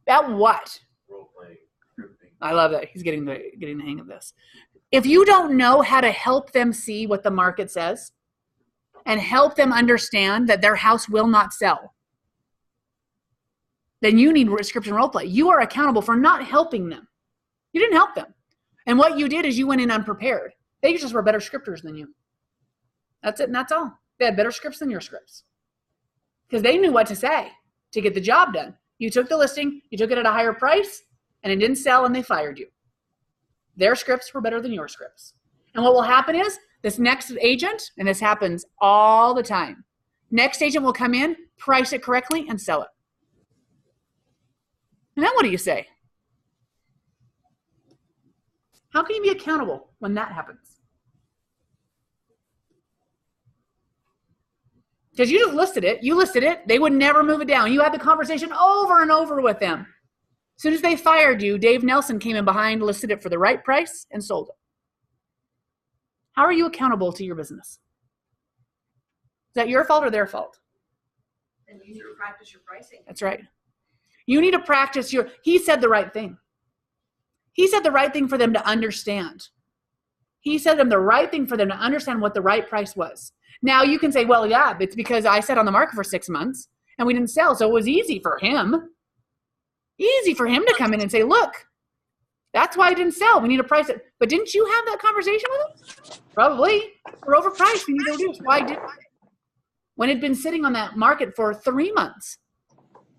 At what? Role playing, scripting. I love that. He's getting the hang of this. If you don't know how to help them see what the market says and help them understand that their house will not sell, then you need script and role play. You are accountable for not helping them. You didn't help them. And what you did is you went in unprepared. They just were better scripters than you. That's it, and that's all. They had better scripts than your scripts. Because they knew what to say to get the job done. You took the listing, you took it at a higher price, and it didn't sell, and they fired you. Their scripts were better than your scripts. And what will happen is this next agent, and this happens all the time, next agent will come in, price it correctly, and sell it. And then what do you say? How can you be accountable when that happens? Because you just listed it. You listed it. They would never move it down. You had the conversation over and over with them. As soon as they fired you, Dave Nelson came in behind, listed it for the right price, and sold it. How are you accountable to your business? Is that your fault or their fault? And you need to practice your pricing. That's right. You need to practice he said the right thing. He said the right thing for them to understand. He said the right thing for them to understand what the right price was. Now you can say, well, yeah, it's because I sat on the market for 6 months and we didn't sell. So it was easy for him. Easy for him to come in and say, look, that's why I didn't sell. We need to price it. But didn't you have that conversation with him? Probably. We're overpriced. We need to reduce. Why did when it had been sitting on that market for 3 months?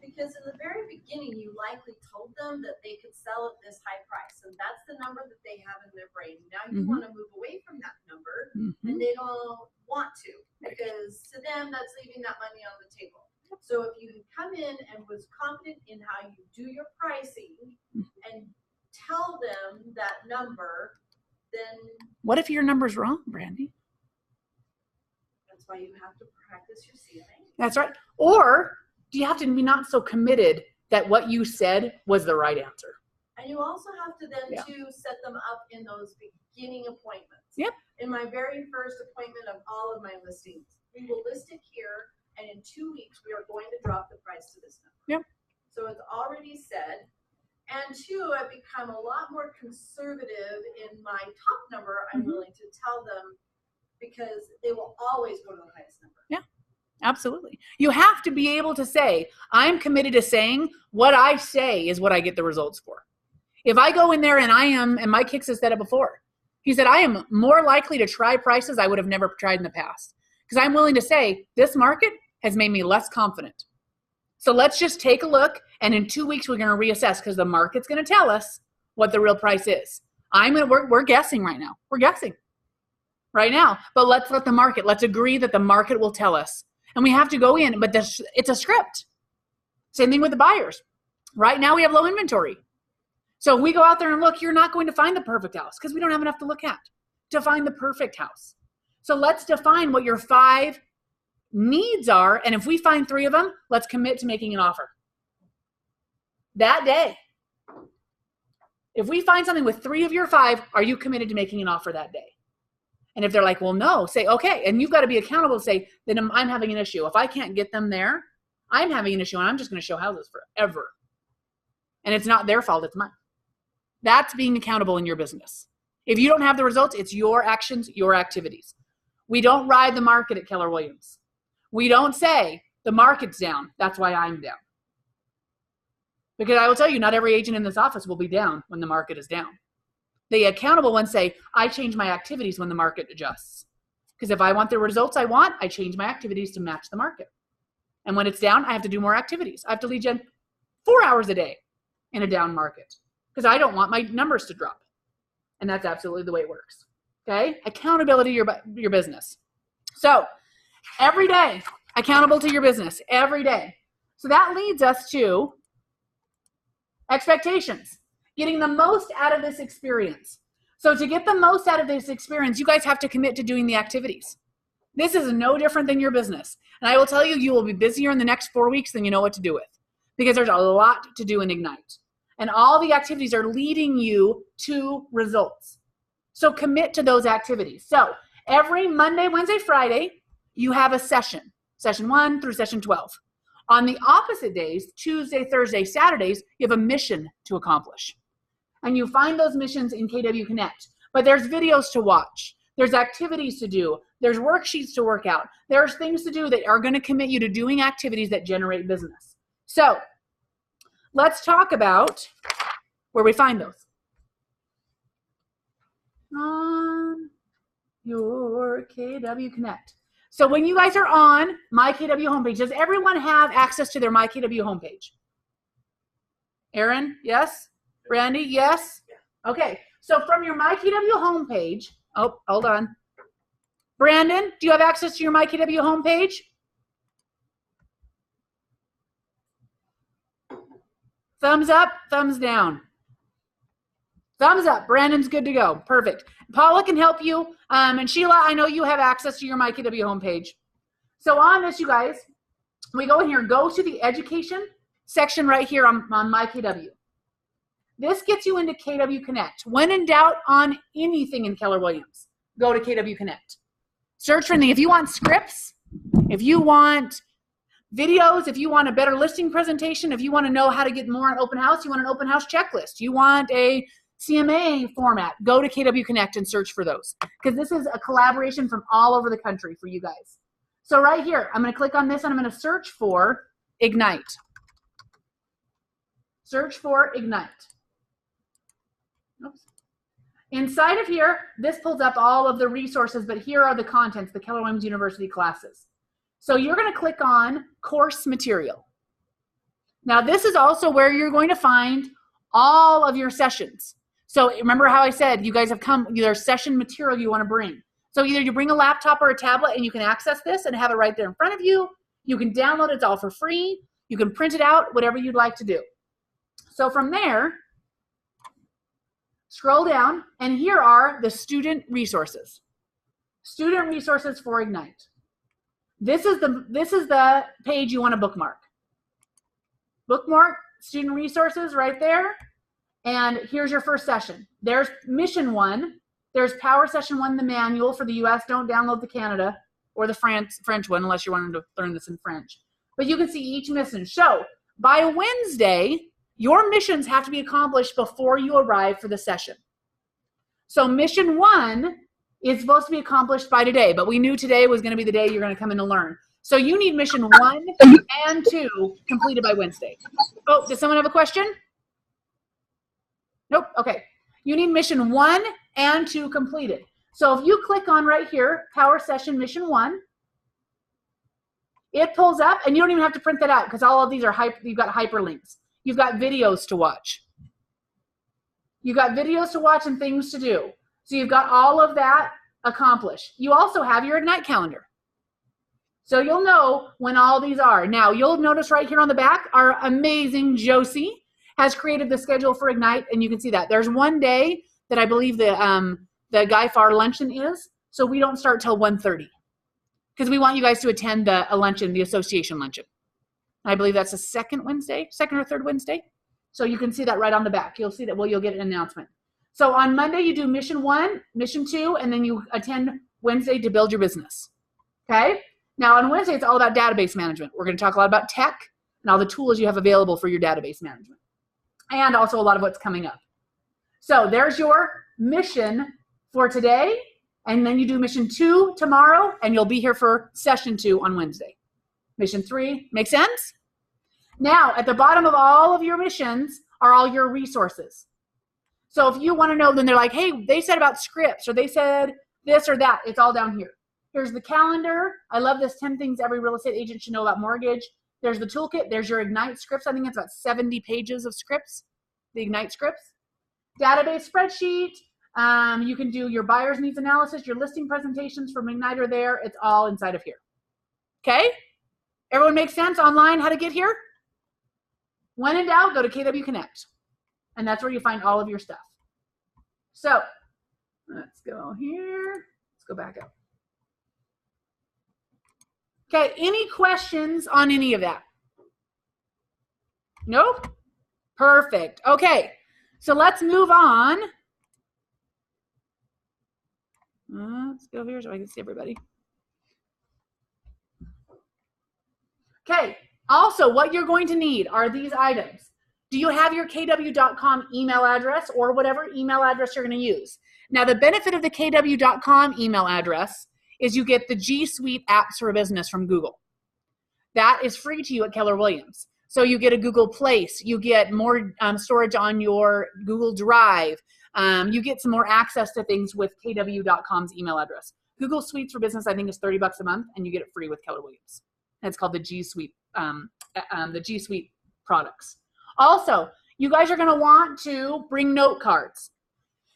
Because in the very beginning, you likely told them that they could sell at this high price. And that's the number that they have in their brain. Now you want to move away from that number, and they don't want to. Because to them, that's leaving that money on the table. So if you had come in and was confident in how you do your pricing and tell them that number, then... What if your number's wrong, Brandy? That's why you have to practice your ceiling. That's right. Or do you have to be not so committed that what you said was the right answer? And you also have to then to set them up in those beginning appointments. Yep. In my very first appointment of all of my listings, we will list it here, and in 2 weeks we are going to drop the price to this number. Yep. So it's already said. And two, I've become a lot more conservative in my top number. I'm willing to tell them, because they will always go to the highest number. Yeah. Absolutely. You have to be able to say, I'm committed to saying what I say is what I get the results for. If I go in there and Mike Hicks has said it before, he said, I am more likely to try prices I would have never tried in the past. Because I'm willing to say, this market has made me less confident. So let's just take a look, and in 2 weeks, we're going to reassess, because the market's going to tell us what the real price is. We're guessing right now. We're guessing right now. But let's agree that the market will tell us. And we have to go in, but it's a script. Same thing with the buyers. Right now we have low inventory. So if we go out there and look, you're not going to find the perfect house because we don't have enough to look at to find the perfect house. So let's define what your 5 needs are. And if we find 3 of them, let's commit to making an offer. That day. If we find something with 3 of your 5, are you committed to making an offer that day? And if they're like, well, no, say, okay. And you've got to be accountable to say, then I'm having an issue. If I can't get them there, I'm having an issue, and I'm just going to show houses forever. And it's not their fault, it's mine. That's being accountable in your business. If you don't have the results, it's your actions, your activities. We don't ride the market at Keller Williams. We don't say, the market's down, that's why I'm down. Because I will tell you, not every agent in this office will be down when the market is down. The accountable ones say, I change my activities when the market adjusts. Because if I want the results I want, I change my activities to match the market. And when it's down, I have to do more activities. I have to lead gen 4 hours a day in a down market because I don't want my numbers to drop. And that's absolutely the way it works. Okay? Accountability to your business. So every day, accountable to your business, every day. So that leads us to expectations. Getting the most out of this experience. So to get the most out of this experience, you guys have to commit to doing the activities. This is no different than your business. And I will tell you, you will be busier in the next 4 weeks than you know what to do with, because there's a lot to do in Ignite. And all the activities are leading you to results. So commit to those activities. So every Monday, Wednesday, Friday, you have a session 1 through session 12. On the opposite days, Tuesday, Thursday, Saturdays, you have a mission to accomplish. And you find those missions in KW Connect. But there's videos to watch. There's activities to do. There's worksheets to work out. There's things to do that are going to commit you to doing activities that generate business. So let's talk about where we find those. On your KW Connect. So when you guys are on My KW homepage, does everyone have access to their My KW homepage? Aaron, yes? Randy, yes? Okay, so from your My KW homepage, oh, hold on. Brandon, do you have access to your My KW homepage? Thumbs up, thumbs down. Thumbs up, Brandon's good to go, perfect. Paula can help you, and Sheila, I know you have access to your My KW homepage. So on this, you guys, we go in here, go to the education section right here on My KW. This gets you into KW Connect. When in doubt on anything in Keller Williams, go to KW Connect. Search for anything. If you want scripts, if you want videos, if you want a better listing presentation, if you want to know how to get more on open house, you want an open house checklist, you want a CMA format, go to KW Connect and search for those, because this is a collaboration from all over the country for you guys. So right here, I'm going to click on this and I'm going to search for Ignite. Search for Ignite. Oops. Inside of here, this pulls up all of the resources, but here are the contents, the Keller Williams University classes. So you're going to click on course material. Now this is also where you're going to find all of your sessions. So remember how I said you guys have come, there's session material you want to bring. So either you bring a laptop or a tablet and you can access this and have it right there in front of you. You can download it, it's all for free. You can print it out, whatever you'd like to do. So from there, scroll down and here are the student resources. Student resources for Ignite. This is the page you want to bookmark. Bookmark student resources right there. And here's your first session. There's mission 1. There's power session 1, the manual for the US. Don't download the Canada or the French one unless you're wanting to learn this in French. But you can see each mission. So by Wednesday, your missions have to be accomplished before you arrive for the session. So mission 1 is supposed to be accomplished by today, but we knew today was going to be the day you're going to come in to learn. So you need mission 1 and 2 completed by Wednesday. Oh, does someone have a question? Nope. Okay. You need mission 1 and 2 completed. So if you click on right here, Power Session Mission 1, it pulls up, and you don't even have to print that out because all of these are you've got hyperlinks. You've got videos to watch. You've got videos to watch and things to do. So you've got all of that accomplished. You also have your Ignite calendar. So you'll know when all these are. Now, you'll notice right here on the back, our amazing Josie has created the schedule for Ignite, and you can see that. There's one day that I believe the Guy Farr luncheon is, so we don't start till 1:30 because we want you guys to attend a luncheon, the association luncheon. I believe that's the second or third Wednesday. So you can see that right on the back. You'll see that, well, you'll get an announcement. So on Monday, you do mission 1, mission 2, and then you attend Wednesday to build your business. Okay? Now on Wednesday, it's all about database management. We're going to talk a lot about tech and all the tools you have available for your database management. And also a lot of what's coming up. So there's your mission for today. And then you do mission 2 tomorrow, and you'll be here for session 2 on Wednesday. Mission 3, make sense? Now, at the bottom of all of your missions are all your resources. So if you want to know, then they're like, hey, they said about scripts, or they said this or that. It's all down here. Here's the calendar. I love this 10 things every real estate agent should know about mortgage. There's the toolkit. There's your Ignite scripts. I think it's about 70 pages of scripts, the Ignite scripts. Database spreadsheet. You can do your buyer's needs analysis, your listing presentations from Ignite are there. It's all inside of here. Okay? Everyone make sense online how to get here? When in doubt, go to KW Connect. And that's where you find all of your stuff. So let's go here. Let's go back up. Okay, any questions on any of that? Nope? Perfect. Okay, so let's move on. Let's go here so I can see everybody. Okay, also what you're going to need are these items. Do you have your kw.com email address or whatever email address you're going to use? Now, the benefit of the kw.com email address is you get the G Suite apps for business from Google. That is free to you at Keller Williams. So you get a Google Place, you get more storage on your Google Drive, you get some more access to things with kw.com's email address. Google Suites for Business, I think, is $30 a month, and you get it free with Keller Williams. And it's called the G Suite products. Also, you guys are going to want to bring note cards.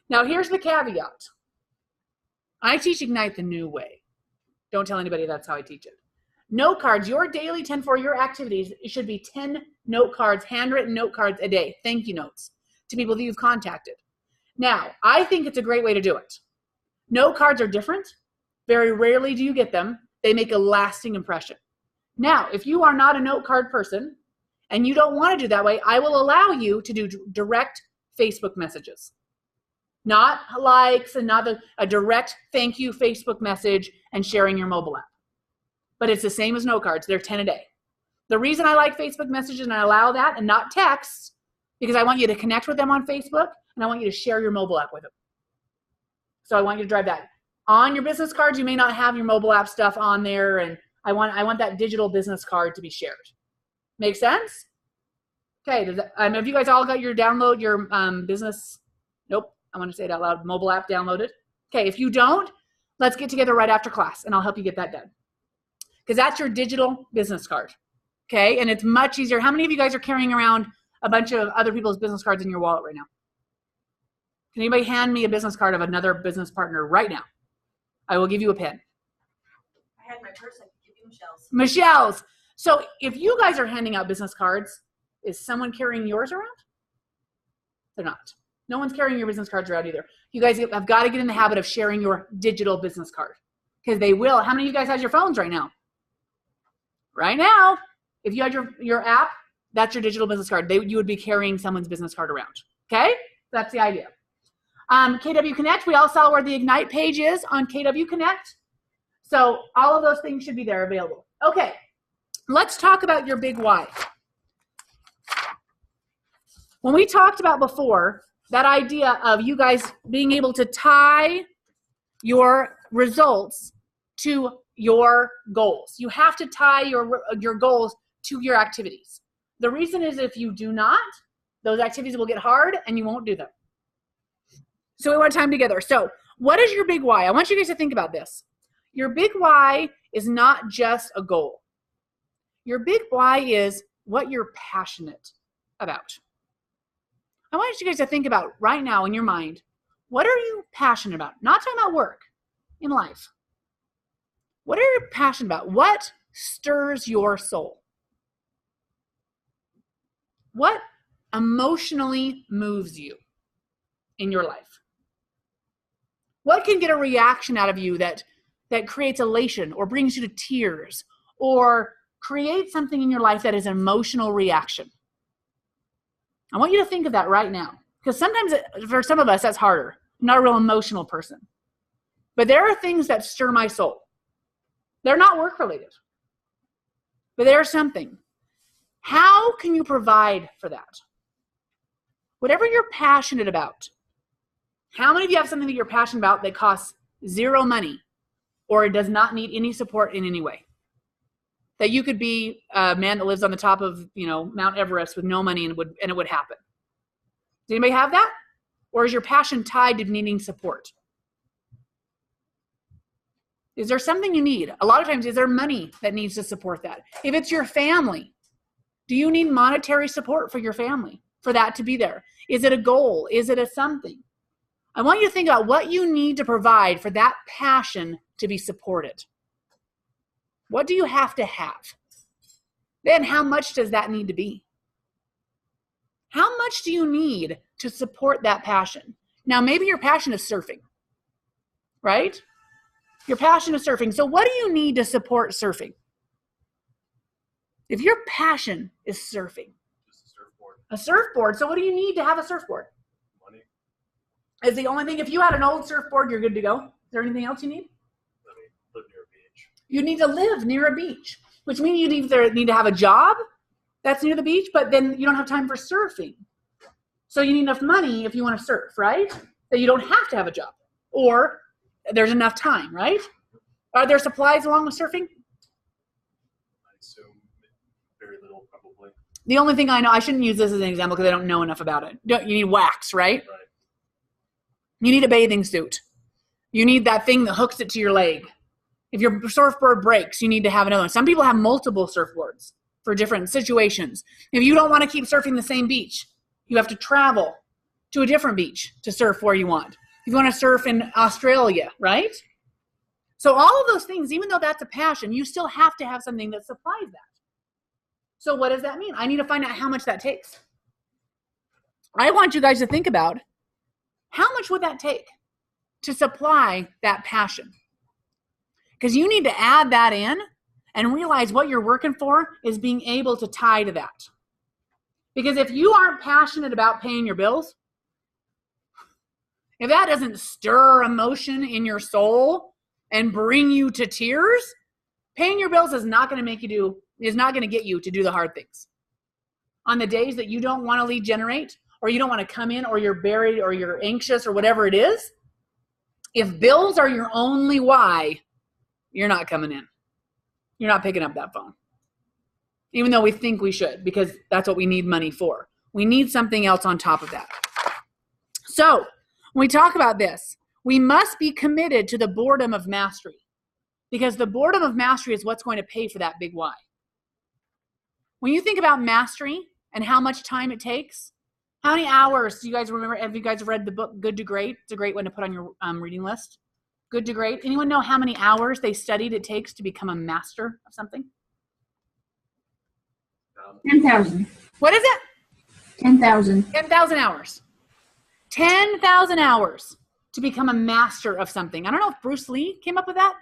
Now, here's the caveat. I teach Ignite the new way. Don't tell anybody that's how I teach it. Note cards, your daily 10 for your activities, it should be 10 note cards, handwritten note cards a day, thank you notes to people that you've contacted. Now, I think it's a great way to do it. Note cards are different. Very rarely do you get them. They make a lasting impression. Now, if you are not a note card person and you don't want to do that way, I will allow you to do direct Facebook messages. Not likes and not a direct thank you Facebook message and sharing your mobile app. But it's the same as note cards. They're 10 a day. The reason I like Facebook messages and I allow that and not texts, because I want you to connect with them on Facebook and I want you to share your mobile app with them. So I want you to drive that. On your business cards, you may not have your mobile app stuff on there, and I want that digital business card to be shared. Make sense? Okay, have you guys all got your business? Nope, I want to say it out loud, mobile app downloaded. Okay, if you don't, let's get together right after class and I'll help you get that done. Because that's your digital business card. Okay, and it's much easier. How many of you guys are carrying around a bunch of other people's business cards in your wallet right now? Can anybody hand me a business card of another business partner right now? I will give you a pen. I had my purse. I could give you Michelle's. Michelle's. So if you guys are handing out business cards, is someone carrying yours around? They're not. No one's carrying your business cards around either. You guys have got to get in the habit of sharing your digital business card, because they will. How many of you guys have your phones right now? Right now, if you had your app, that's your digital business card. You would be carrying someone's business card around. Okay? That's the idea. KW Connect, we all saw where the Ignite page is on KW Connect. So all of those things should be there available. Okay, let's talk about your big why. When we talked about before, that idea of you guys being able to tie your results to your goals. You have to tie your goals to your activities. The reason is if you do not, those activities will get hard and you won't do them. So we want time together. So what is your big why? I want you guys to think about this. Your big why is not just a goal. Your big why is what you're passionate about. I want you guys to think about right now in your mind, what are you passionate about? Not talking about work, in life. What are you passionate about? What stirs your soul? What emotionally moves you in your life? What can get a reaction out of you that creates elation or brings you to tears or creates something in your life that is an emotional reaction? I want you to think of that right now, because sometimes for some of us that's harder. I'm not a real emotional person. But there are things that stir my soul. They're not work related, but there's something. How can you provide for that? Whatever you're passionate about. How many of you have something that you're passionate about that costs zero money or it does not need any support in any way? That you could be a man that lives on the top of, Mount Everest with no money and it would happen. Does anybody have that? Or is your passion tied to needing support? Is there something you need? A lot of times, is there money that needs to support that? If it's your family, do you need monetary support for your family, for that to be there? Is it a goal? Is it a something? I want you to think about what you need to provide for that passion to be supported. What do you have to have? Then how much does that need to be? How much do you need to support that passion? Now, maybe your passion is surfing, right? Your passion is surfing. So what do you need to support surfing? If your passion is surfing. Just a surfboard. A surfboard. So what do you need to have a surfboard? Money. Is the only thing. If you had an old surfboard, you're good to go. Is there anything else you need? Live near a beach. You need to live near a beach, which means you either need to have a job that's near the beach, but then you don't have time for surfing. So you need enough money if you want to surf, right? That you don't have to have a job. Or there's enough time, right? Are there supplies along with surfing? I assume very little, probably. The only thing I know, I shouldn't use this as an example because I don't know enough about it. You need wax, right? Right. You need a bathing suit. You need that thing that hooks it to your leg. If your surfboard breaks, you need to have another one. Some people have multiple surfboards for different situations. If you don't want to keep surfing the same beach, you have to travel to a different beach to surf where you want. If you want to surf in Australia, right? So all of those things, even though that's a passion, you still have to have something that supplies that. So what does that mean? I need to find out how much that takes. I want you guys to think about how much would that take to supply that passion? Because you need to add that in and realize what you're working for is being able to tie to that. Because if you aren't passionate about paying your bills, if that doesn't stir emotion in your soul and bring you to tears, paying your bills is not going to get you to do the hard things. On the days that you don't want to lead generate, or you don't want to come in, or you're buried, or you're anxious, or whatever it is, if bills are your only why, you're not coming in. You're not picking up that phone. Even though we think we should, because that's what we need money for. We need something else on top of that. So, when we talk about this, we must be committed to the boredom of mastery, because the boredom of mastery is what's going to pay for that big why. When you think about mastery and how much time it takes, how many hours do you guys remember? Have you guys read the book Good to Great? It's a great one to put on your reading list. Good to Great. Anyone know how many hours they studied it takes to become a master of something? 10,000. What is it? 10,000. 10,000 hours. 10,000 hours to become a master of something. I don't know if Bruce Lee came up with that.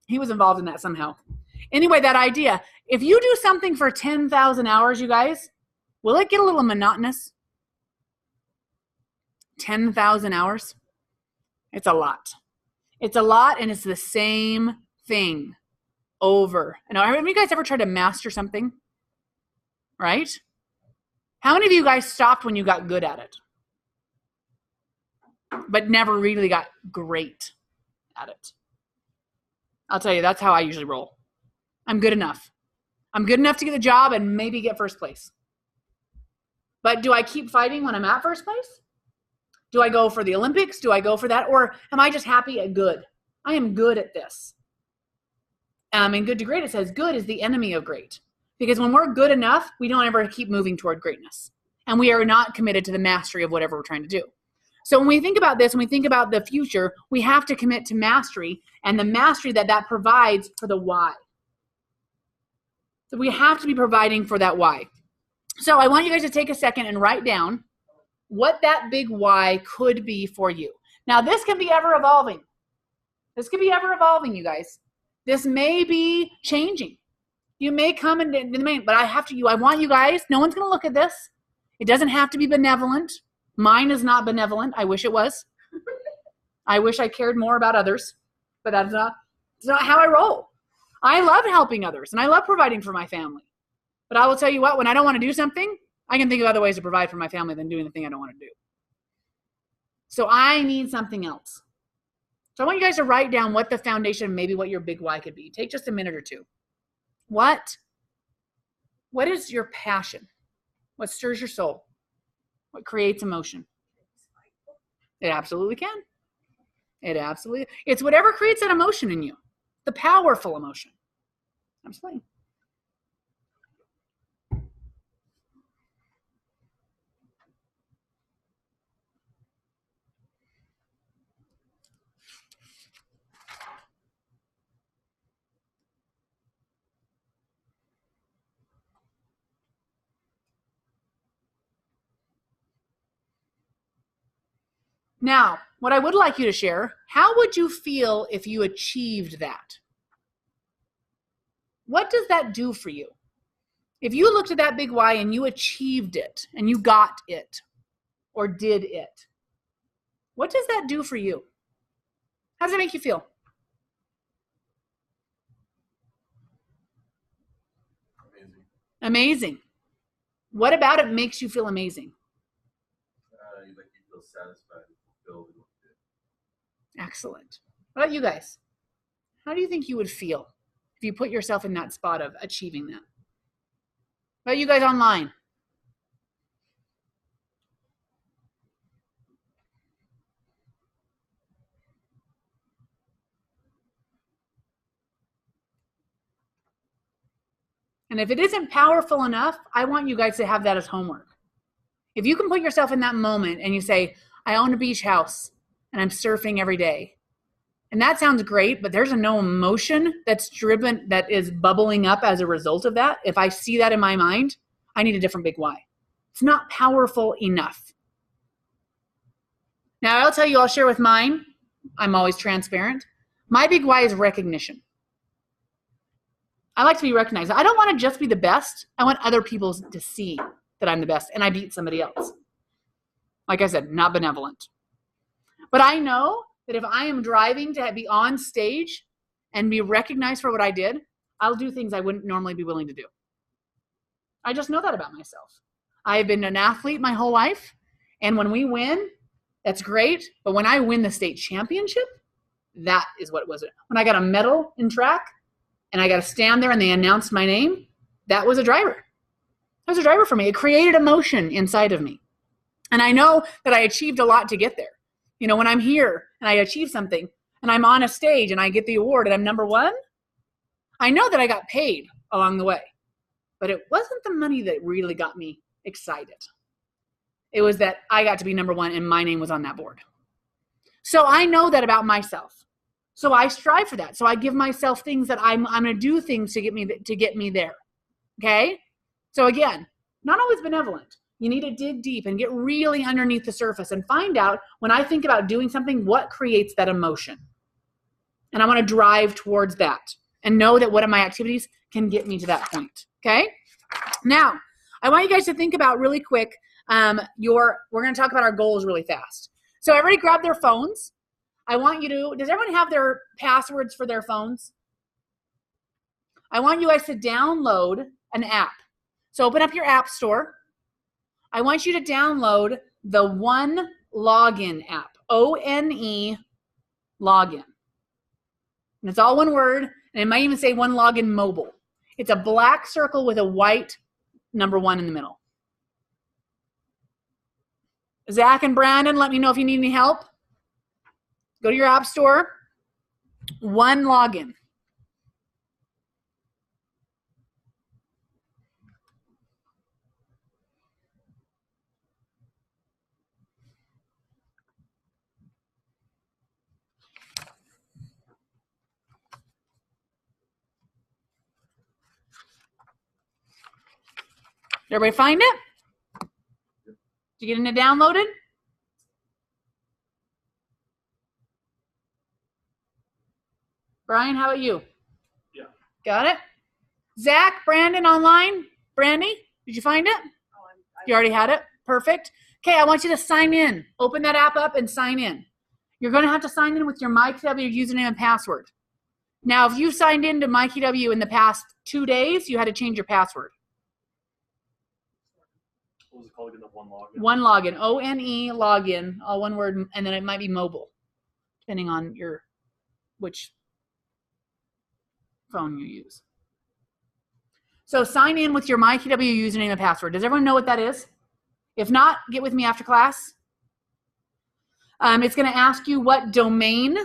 He was involved in that somehow. Anyway, that idea. If you do something for 10,000 hours, you guys, will it get a little monotonous? 10,000 hours? It's a lot. It's a lot, and it's the same thing over. And have you guys ever tried to master something? Right? How many of you guys stopped when you got good at it, but never really got great at it? I'll tell you, that's how I usually roll. I'm good enough. I'm good enough to get the job and maybe get first place. But do I keep fighting when I'm at first place? Do I go for the Olympics? Do I go for that? Or am I just happy at good? I am good at this. In Good to Great, it says good is the enemy of great. Because when we're good enough, we don't ever keep moving toward greatness. And we are not committed to the mastery of whatever we're trying to do. So when we think about this, when we think about the future, we have to commit to mastery and the mastery that provides for the why. So we have to be providing for that why. So I want you guys to take a second and write down what that big why could be for you. Now, this can be ever evolving. This could be ever evolving, you guys. This may be changing. You may come in the main, but I want you guys, no one's going to look at this. It doesn't have to be benevolent. Mine is not benevolent. I wish it was. I wish I cared more about others, but that's not how I roll. I love helping others, and I love providing for my family. But I will tell you what, when I don't want to do something, I can think of other ways to provide for my family than doing the thing I don't want to do. So I need something else. So I want you guys to write down what the foundation, maybe what your big why could be. Take just a minute or two. What is your passion? What stirs your soul? What creates emotion? It absolutely can. It's whatever creates that emotion in you. The powerful emotion. Absolutely. Now, what I would like you to share, how would you feel if you achieved that? What does that do for you? If you looked at that big why and you achieved it and you got it or did it, what does that do for you? How does it make you feel? Amazing. What about it makes you feel amazing? You feel satisfied and fulfilled. Excellent. What about you guys? How do you think you would feel if you put yourself in that spot of achieving that? What about you guys online? And if it isn't powerful enough, I want you guys to have that as homework. If you can put yourself in that moment and you say, I own a beach house and I'm surfing every day. And that sounds great, but there's no emotion that's driven, that is bubbling up as a result of that. If I see that in my mind, I need a different big why. It's not powerful enough. Now I'll tell you, I'll share with mine. I'm always transparent. My big why is recognition. I like to be recognized. I don't want to just be the best. I want other people to see that I'm the best and I beat somebody else. Like I said, not benevolent. But I know that if I am driving to be on stage and be recognized for what I did, I'll do things I wouldn't normally be willing to do. I just know that about myself. I've been an athlete my whole life, and when we win, that's great. But when I win the state championship, that is what it was. When I got a medal in track and I got to stand there and they announced my name, that was a driver. That was a driver for me. It created emotion inside of me. And I know that I achieved a lot to get there. You know, when I'm here and I achieve something and I'm on a stage and I get the award and I'm number one, I know that I got paid along the way. But it wasn't the money that really got me excited. It was that I got to be number one and my name was on that board. So I know that about myself. So I strive for that. So I give myself things that I'm going to do things to get me there. Okay? So again, not always benevolent. You need to dig deep and get really underneath the surface and find out, when I think about doing something, what creates that emotion. And I want to drive towards that and know that what of my activities can get me to that point. Okay? Now, I want you guys to think about really quick, we're going to talk about our goals really fast. So everybody grab their phones. I want you to, does everyone have their passwords for their phones? I want you guys to download an app. So open up your app store. I want you to download the One Login app, O-N-E Login. And it's all one word, and it might even say One Login Mobile. It's a black circle with a white number 1 in the middle. Zach and Brandon, let me know if you need any help. Go to your app store. One Login. Did everybody find it? Did you get it downloaded? Brian, how about you? Yeah. Got it? Zach, Brandon online? Brandy, did you find it? You already had it? Perfect. Okay, I want you to sign in. Open that app up and sign in. You're going to have to sign in with your MyKW username and password. Now, if you signed into MyKW in the past 2 days, you had to change your password. What was it called again? The One Login? One Login, O-N-E Login, all one word, and then it might be mobile, depending on which phone you use. So sign in with your MyKW username and password. Does everyone know what that is? If not, get with me after class. It's going to ask you what domain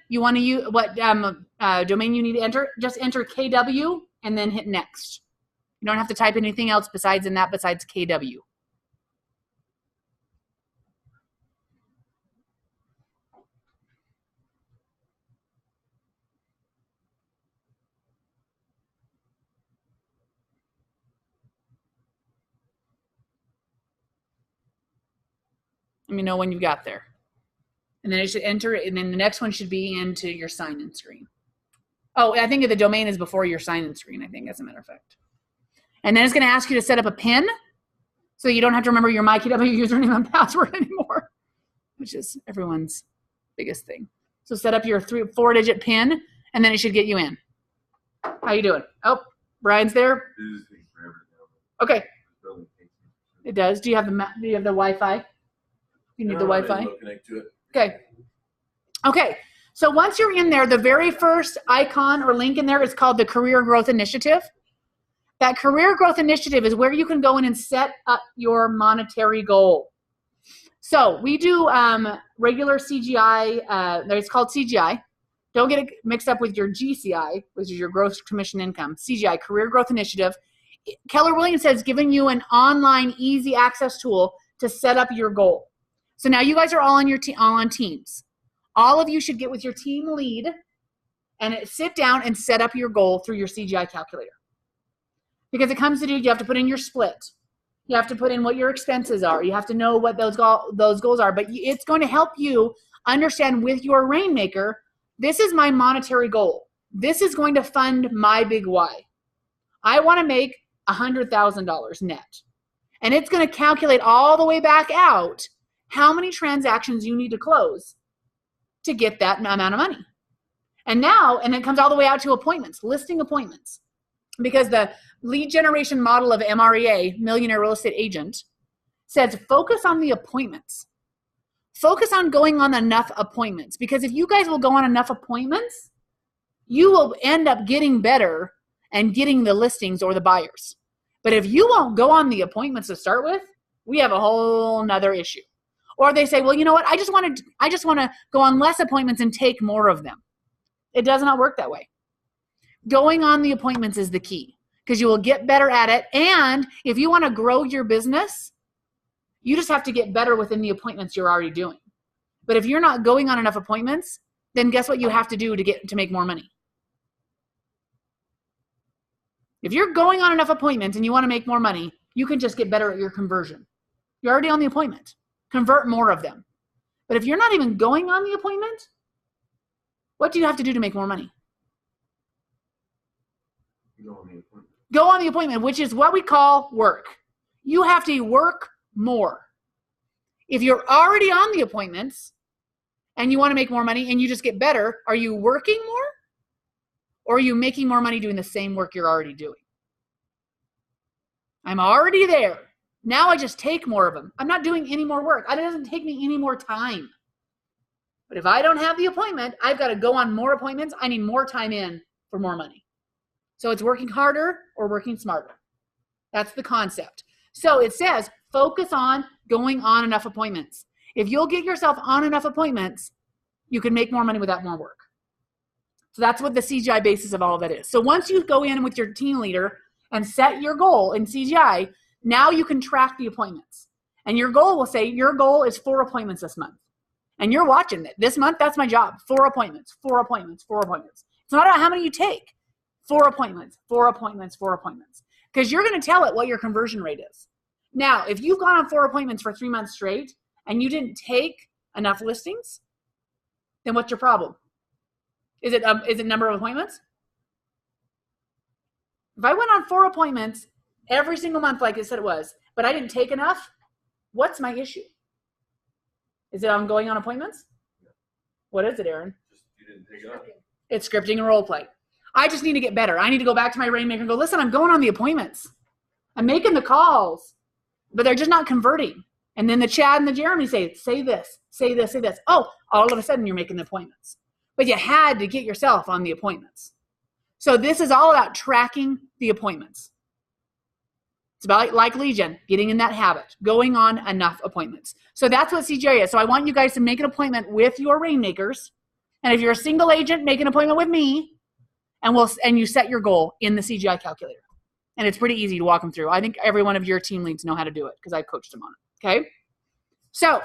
you want to use, what domain you need to enter. Just enter KW and then hit next. You don't have to type anything else besides KW. Let me know when you got there. And then it should enter it, and then the next one should be into your sign-in screen. Oh, I think the domain is before your sign-in screen, I think, as a matter of fact. And then it's going to ask you to set up a PIN, so you don't have to remember your MyKW username and password anymore, which is everyone's biggest thing. So set up your 4-digit PIN, and then it should get you in. How you doing? Oh, Brian's there. Okay. It does. Do you have the Wi-Fi? You need the Wi-Fi? Connect to it. Okay. Okay. So once you're in there, the very first icon or link in there is called the Career Growth Initiative. That Career Growth Initiative is where you can go in and set up your monetary goal. So we do regular CGI. It's called CGI. Don't get it mixed up with your GCI, which is your gross commission income. CGI, Career Growth Initiative. Keller Williams has given you an online easy access tool to set up your goal. So now you guys are all on all on teams. All of you should get with your team lead and sit down and set up your goal through your CGI calculator. Because it comes to you have to put in your split. You have to put in what your expenses are. You have to know what those goals are. But it's going to help you understand with your Rainmaker, this is my monetary goal. This is going to fund my big why. I want to make $100,000 net. And it's going to calculate all the way back out how many transactions you need to close to get that amount of money. And it comes all the way out to appointments, listing appointments. Because the lead generation model of MREA, Millionaire Real Estate Agent, says focus on the appointments. Focus on going on enough appointments. Because if you guys will go on enough appointments, you will end up getting better and getting the listings or the buyers. But if you won't go on the appointments to start with, we have a whole nother issue. Or they say, well, you know what? I just want to go on less appointments and take more of them. It does not work that way. Going on the appointments is the key because you will get better at it. And if you want to grow your business, you just have to get better within the appointments you're already doing. But if you're not going on enough appointments, then guess what you have to do to make more money? If you're going on enough appointments and you want to make more money, you can just get better at your conversion. You're already on the appointment. Convert more of them. But if you're not even going on the appointment, what do you have to do to make more money? Go on the appointment, which is what we call work. You have to work more. If you're already on the appointments and you want to make more money and you just get better, are you working more? Or are you making more money doing the same work you're already doing? I'm already there. Now I just take more of them. I'm not doing any more work. It doesn't take me any more time. But if I don't have the appointment, I've got to go on more appointments. I need more time in for more money. So it's working harder or working smarter. That's the concept. So it says focus on going on enough appointments. If you'll get yourself on enough appointments, you can make more money without more work. So that's what the CGI basis of all of that is. So once you go in with your team leader and set your goal in CGI, now you can track the appointments. And your goal will say your goal is 4 appointments this month. And you're watching it. This month, that's my job. 4 appointments, 4 appointments, 4 appointments. It's not about how many you take. 4 appointments, 4 appointments, 4 appointments. Because you're going to tell it what your conversion rate is. Now, if you've gone on 4 appointments for 3 months straight and you didn't take enough listings, then what's your problem? Is it number of appointments? If I went on 4 appointments every single month like I said it was, but I didn't take enough, what's my issue? Is it I'm going on appointments? What is it, Aaron? You didn't take it up. It's scripting and role play. I just need to get better. I need to go back to my Rainmaker and go, listen, I'm going on the appointments. I'm making the calls, but they're just not converting. And then the Chad and the Jeremy say this, say this, say this. Oh, all of a sudden you're making the appointments. But you had to get yourself on the appointments. So this is all about tracking the appointments. It's about like Legion, getting in that habit, going on enough appointments. So that's what CGI is. So I want you guys to make an appointment with your Rainmakers. And if you're a single agent, make an appointment with me. And you set your goal in the CGI calculator. And it's pretty easy to walk them through. I think every one of your team leads know how to do it because I coached them on it. Okay? So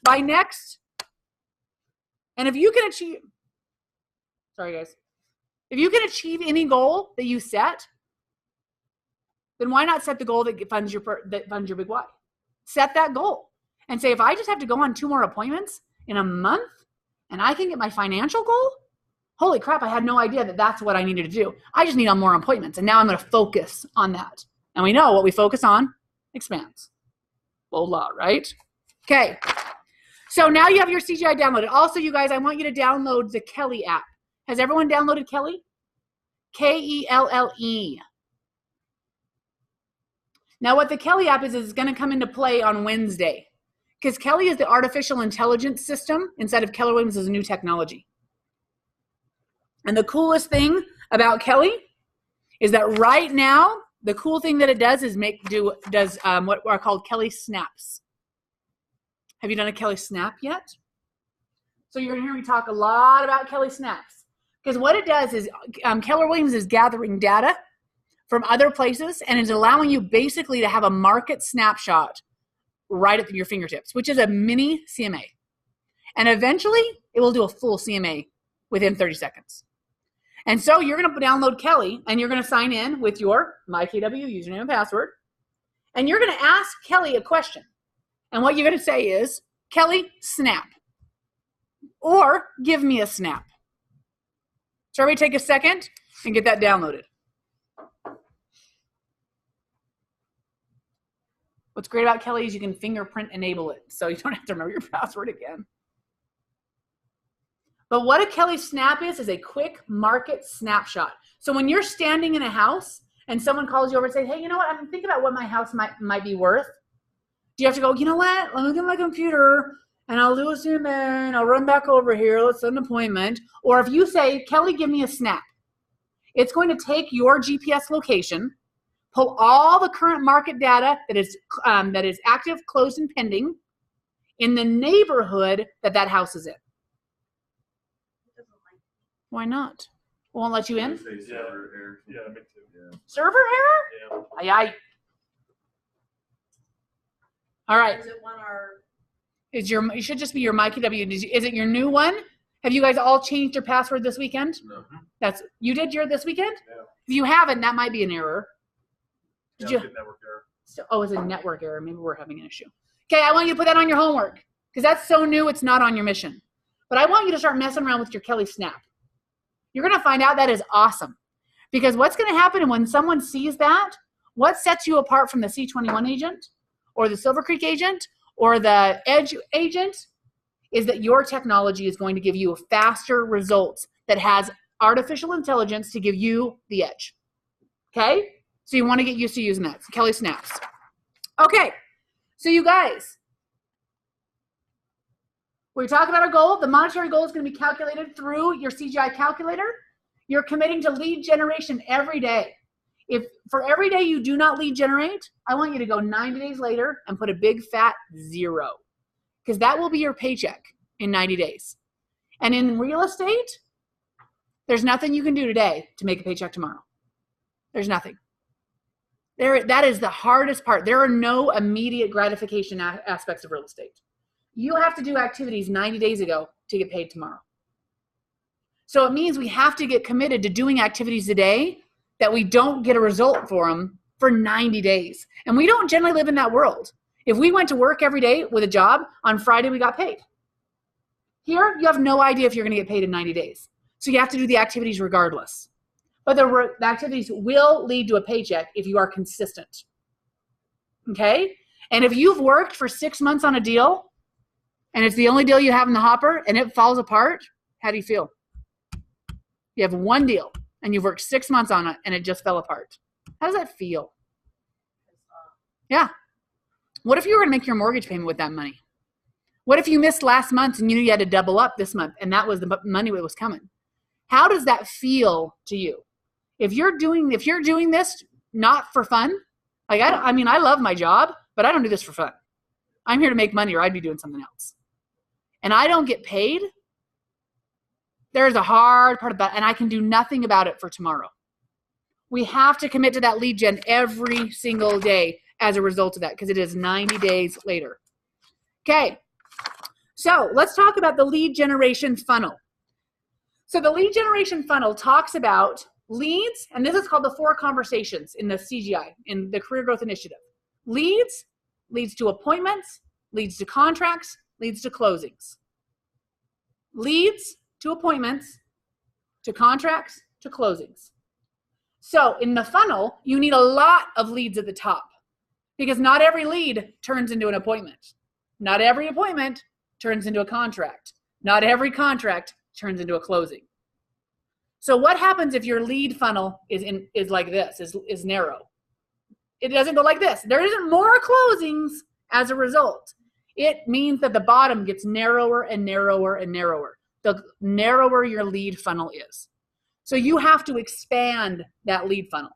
by next, and if you can achieve, sorry guys, if you can achieve any goal that you set, then why not set the goal that funds your big why? Set that goal and say, if I just have to go on 2 more appointments in a month and I can get my financial goal, holy crap, I had no idea that that's what I needed to do. I just need on more appointments, and now I'm going to focus on that. And we know what we focus on expands. Old law, right? Okay. So now you have your CGI downloaded. Also, you guys, I want you to download the Kelly app. Has everyone downloaded Kelly? K-E-L-L-E. Now, what the Kelly app is going to come into play on Wednesday because Kelly is the artificial intelligence system inside of Keller Williams is a new technology. And the coolest thing about Kelly is that right now, the cool thing that it does is what are called Kelly Snaps. Have you done a Kelly Snap yet? So you're going to hear me talk a lot about Kelly Snaps. Because what it does is Keller Williams is gathering data from other places and is allowing you basically to have a market snapshot right at your fingertips, which is a mini CMA. And eventually, it will do a full CMA within 30 seconds. And so you're going to download Kelly, and you're going to sign in with your MyKW username and password. And you're going to ask Kelly a question. And what you're going to say is, Kelly, snap. Or give me a snap. So everybody take a second and get that downloaded. What's great about Kelly is you can fingerprint enable it, so you don't have to remember your password again. But what a Kelly Snap is a quick market snapshot. So when you're standing in a house and someone calls you over and says, hey, you know what, I'm thinking about what my house might be worth. Do you have to go, you know what, let me get my computer and I'll do a Zoom in, and I'll run back over here, let's set an appointment. Or if you say, Kelly, give me a snap, it's going to take your GPS location, pull all the current market data that is active, closed, and pending in the neighborhood that house is in. Why not? Won't let you in? Server error. Yeah, me too. Yeah. Server error? Yeah. Aye, aye. All right. Is it one or? It should just be your MyKW. Is it your new one? Have you guys all changed your password this weekend? No. You did your this weekend? Yeah. If you haven't, that might be an error. Did you? Good network error. Oh, it's a network error. Maybe we're having an issue. Okay, I want you to put that on your homework because that's so new. It's not on your mission. But I want you to start messing around with your Kelly Snap. You're going to find out that is awesome because what's going to happen when someone sees that, what sets you apart from the C21 agent or the Silver Creek agent or the Edge agent is that your technology is going to give you faster results that has artificial intelligence to give you the edge. Okay? So you want to get used to using that. Kelly Snaps. Okay. So you guys, we talked about our goal. The monetary goal is going to be calculated through your CGI calculator. You're committing to lead generation every day. If for every day you do not lead generate, I want you to go 90 days later and put a big fat 0 because that will be your paycheck in 90 days. And in real estate, there's nothing you can do today to make a paycheck tomorrow. There's nothing. That is the hardest part. There are no immediate gratification aspects of real estate. You have to do activities 90 days ago to get paid tomorrow. So it means we have to get committed to doing activities today that we don't get a result for them for 90 days. And we don't generally live in that world. If we went to work every day with a job, on Friday we got paid. Here, you have no idea if you're going to get paid in 90 days. So you have to do the activities regardless. But the activities will lead to a paycheck if you are consistent. Okay? And if you've worked for 6 months on a deal, and it's the only deal you have in the hopper, and it falls apart, how do you feel? You have one deal, and you've worked 6 months on it, and it just fell apart. How does that feel? Yeah. What if you were going to make your mortgage payment with that money? What if you missed last month and you knew you had to double up this month, and that was the money that was coming? How does that feel to you? If you're doing this not for fun, like I love my job, but I don't do this for fun. I'm here to make money or I'd be doing something else. And I don't get paid. There's a hard part about it, and I can do nothing about it for tomorrow. We have to commit to that lead gen every single day as a result of that because it is 90 days later. Okay, so let's talk about the lead generation funnel. So the lead generation funnel talks about leads, and this is called the 4 conversations in the CGI, in the Career Growth Initiative. Leads to appointments, leads to contracts, leads to closings. Leads to appointments, to contracts, to closings. So in the funnel, you need a lot of leads at the top because not every lead turns into an appointment. Not every appointment turns into a contract. Not every contract turns into a closing. So what happens if your lead funnel is like this, is narrow? It doesn't go like this. There isn't more closings as a result. It means that the bottom gets narrower and narrower and narrower. The narrower your lead funnel is. So you have to expand that lead funnel.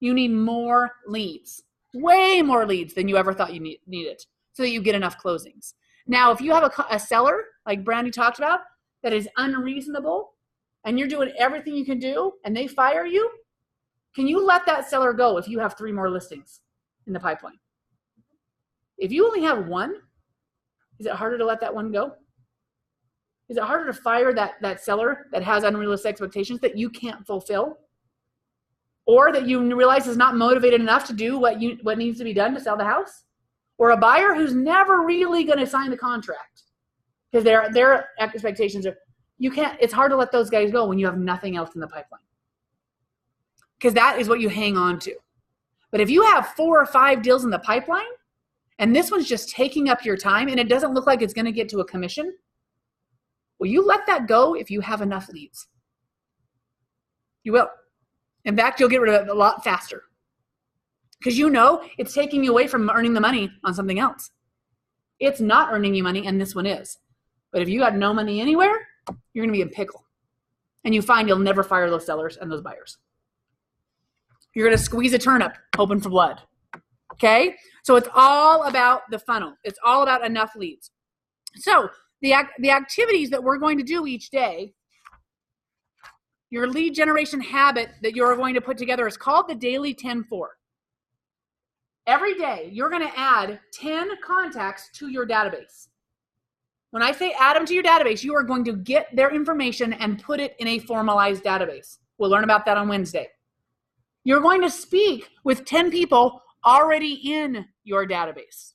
You need more leads, way more leads than you ever thought you needed so that you get enough closings. Now, if you have a seller, like Brandy talked about, that is unreasonable and you're doing everything you can do and they fire you, can you let that seller go if you have 3 more listings in the pipeline? If you only have 1, is it harder to let that one go? Is it harder to fire that seller that has unrealistic expectations that you can't fulfill? Or that you realize is not motivated enough to do what needs to be done to sell the house? Or a buyer who's never really going to sign the contract because their expectations are, it's hard to let those guys go when you have nothing else in the pipeline. Because that is what you hang on to. But if you have 4 or 5 deals in the pipeline, and this one's just taking up your time and it doesn't look like it's going to get to a commission, well, you let that go if you have enough leads. You will. In fact, you'll get rid of it a lot faster because you know it's taking you away from earning the money on something else. It's not earning you money, and this one is. But if you got no money anywhere, you're going to be in pickle. And you find you'll never fire those sellers and those buyers. You're going to squeeze a turnip, hoping for blood. Okay? So it's all about the funnel. It's all about enough leads. So the activities that we're going to do each day, your lead generation habit that you're going to put together is called the Daily 10-4. Every day, you're going to add 10 contacts to your database. When I say add them to your database, you are going to get their information and put it in a formalized database. We'll learn about that on Wednesday. You're going to speak with 10 people already in your database.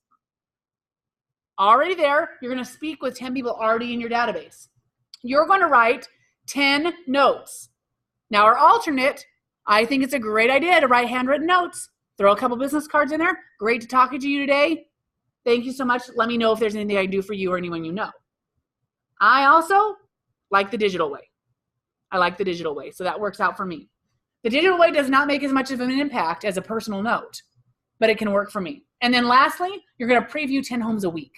Already there, you're going to speak with 10 people already in your database. You're going to write 10 notes. Now, our alternate, I think it's a great idea to write handwritten notes. Throw a couple business cards in there. Great to talk to you today. Thank you so much. Let me know if there's anything I can do for you or anyone you know. I also like the digital way. I like the digital way, so that works out for me. The digital way does not make as much of an impact as a personal note, but it can work for me. And then lastly, you're going to preview 10 homes a week.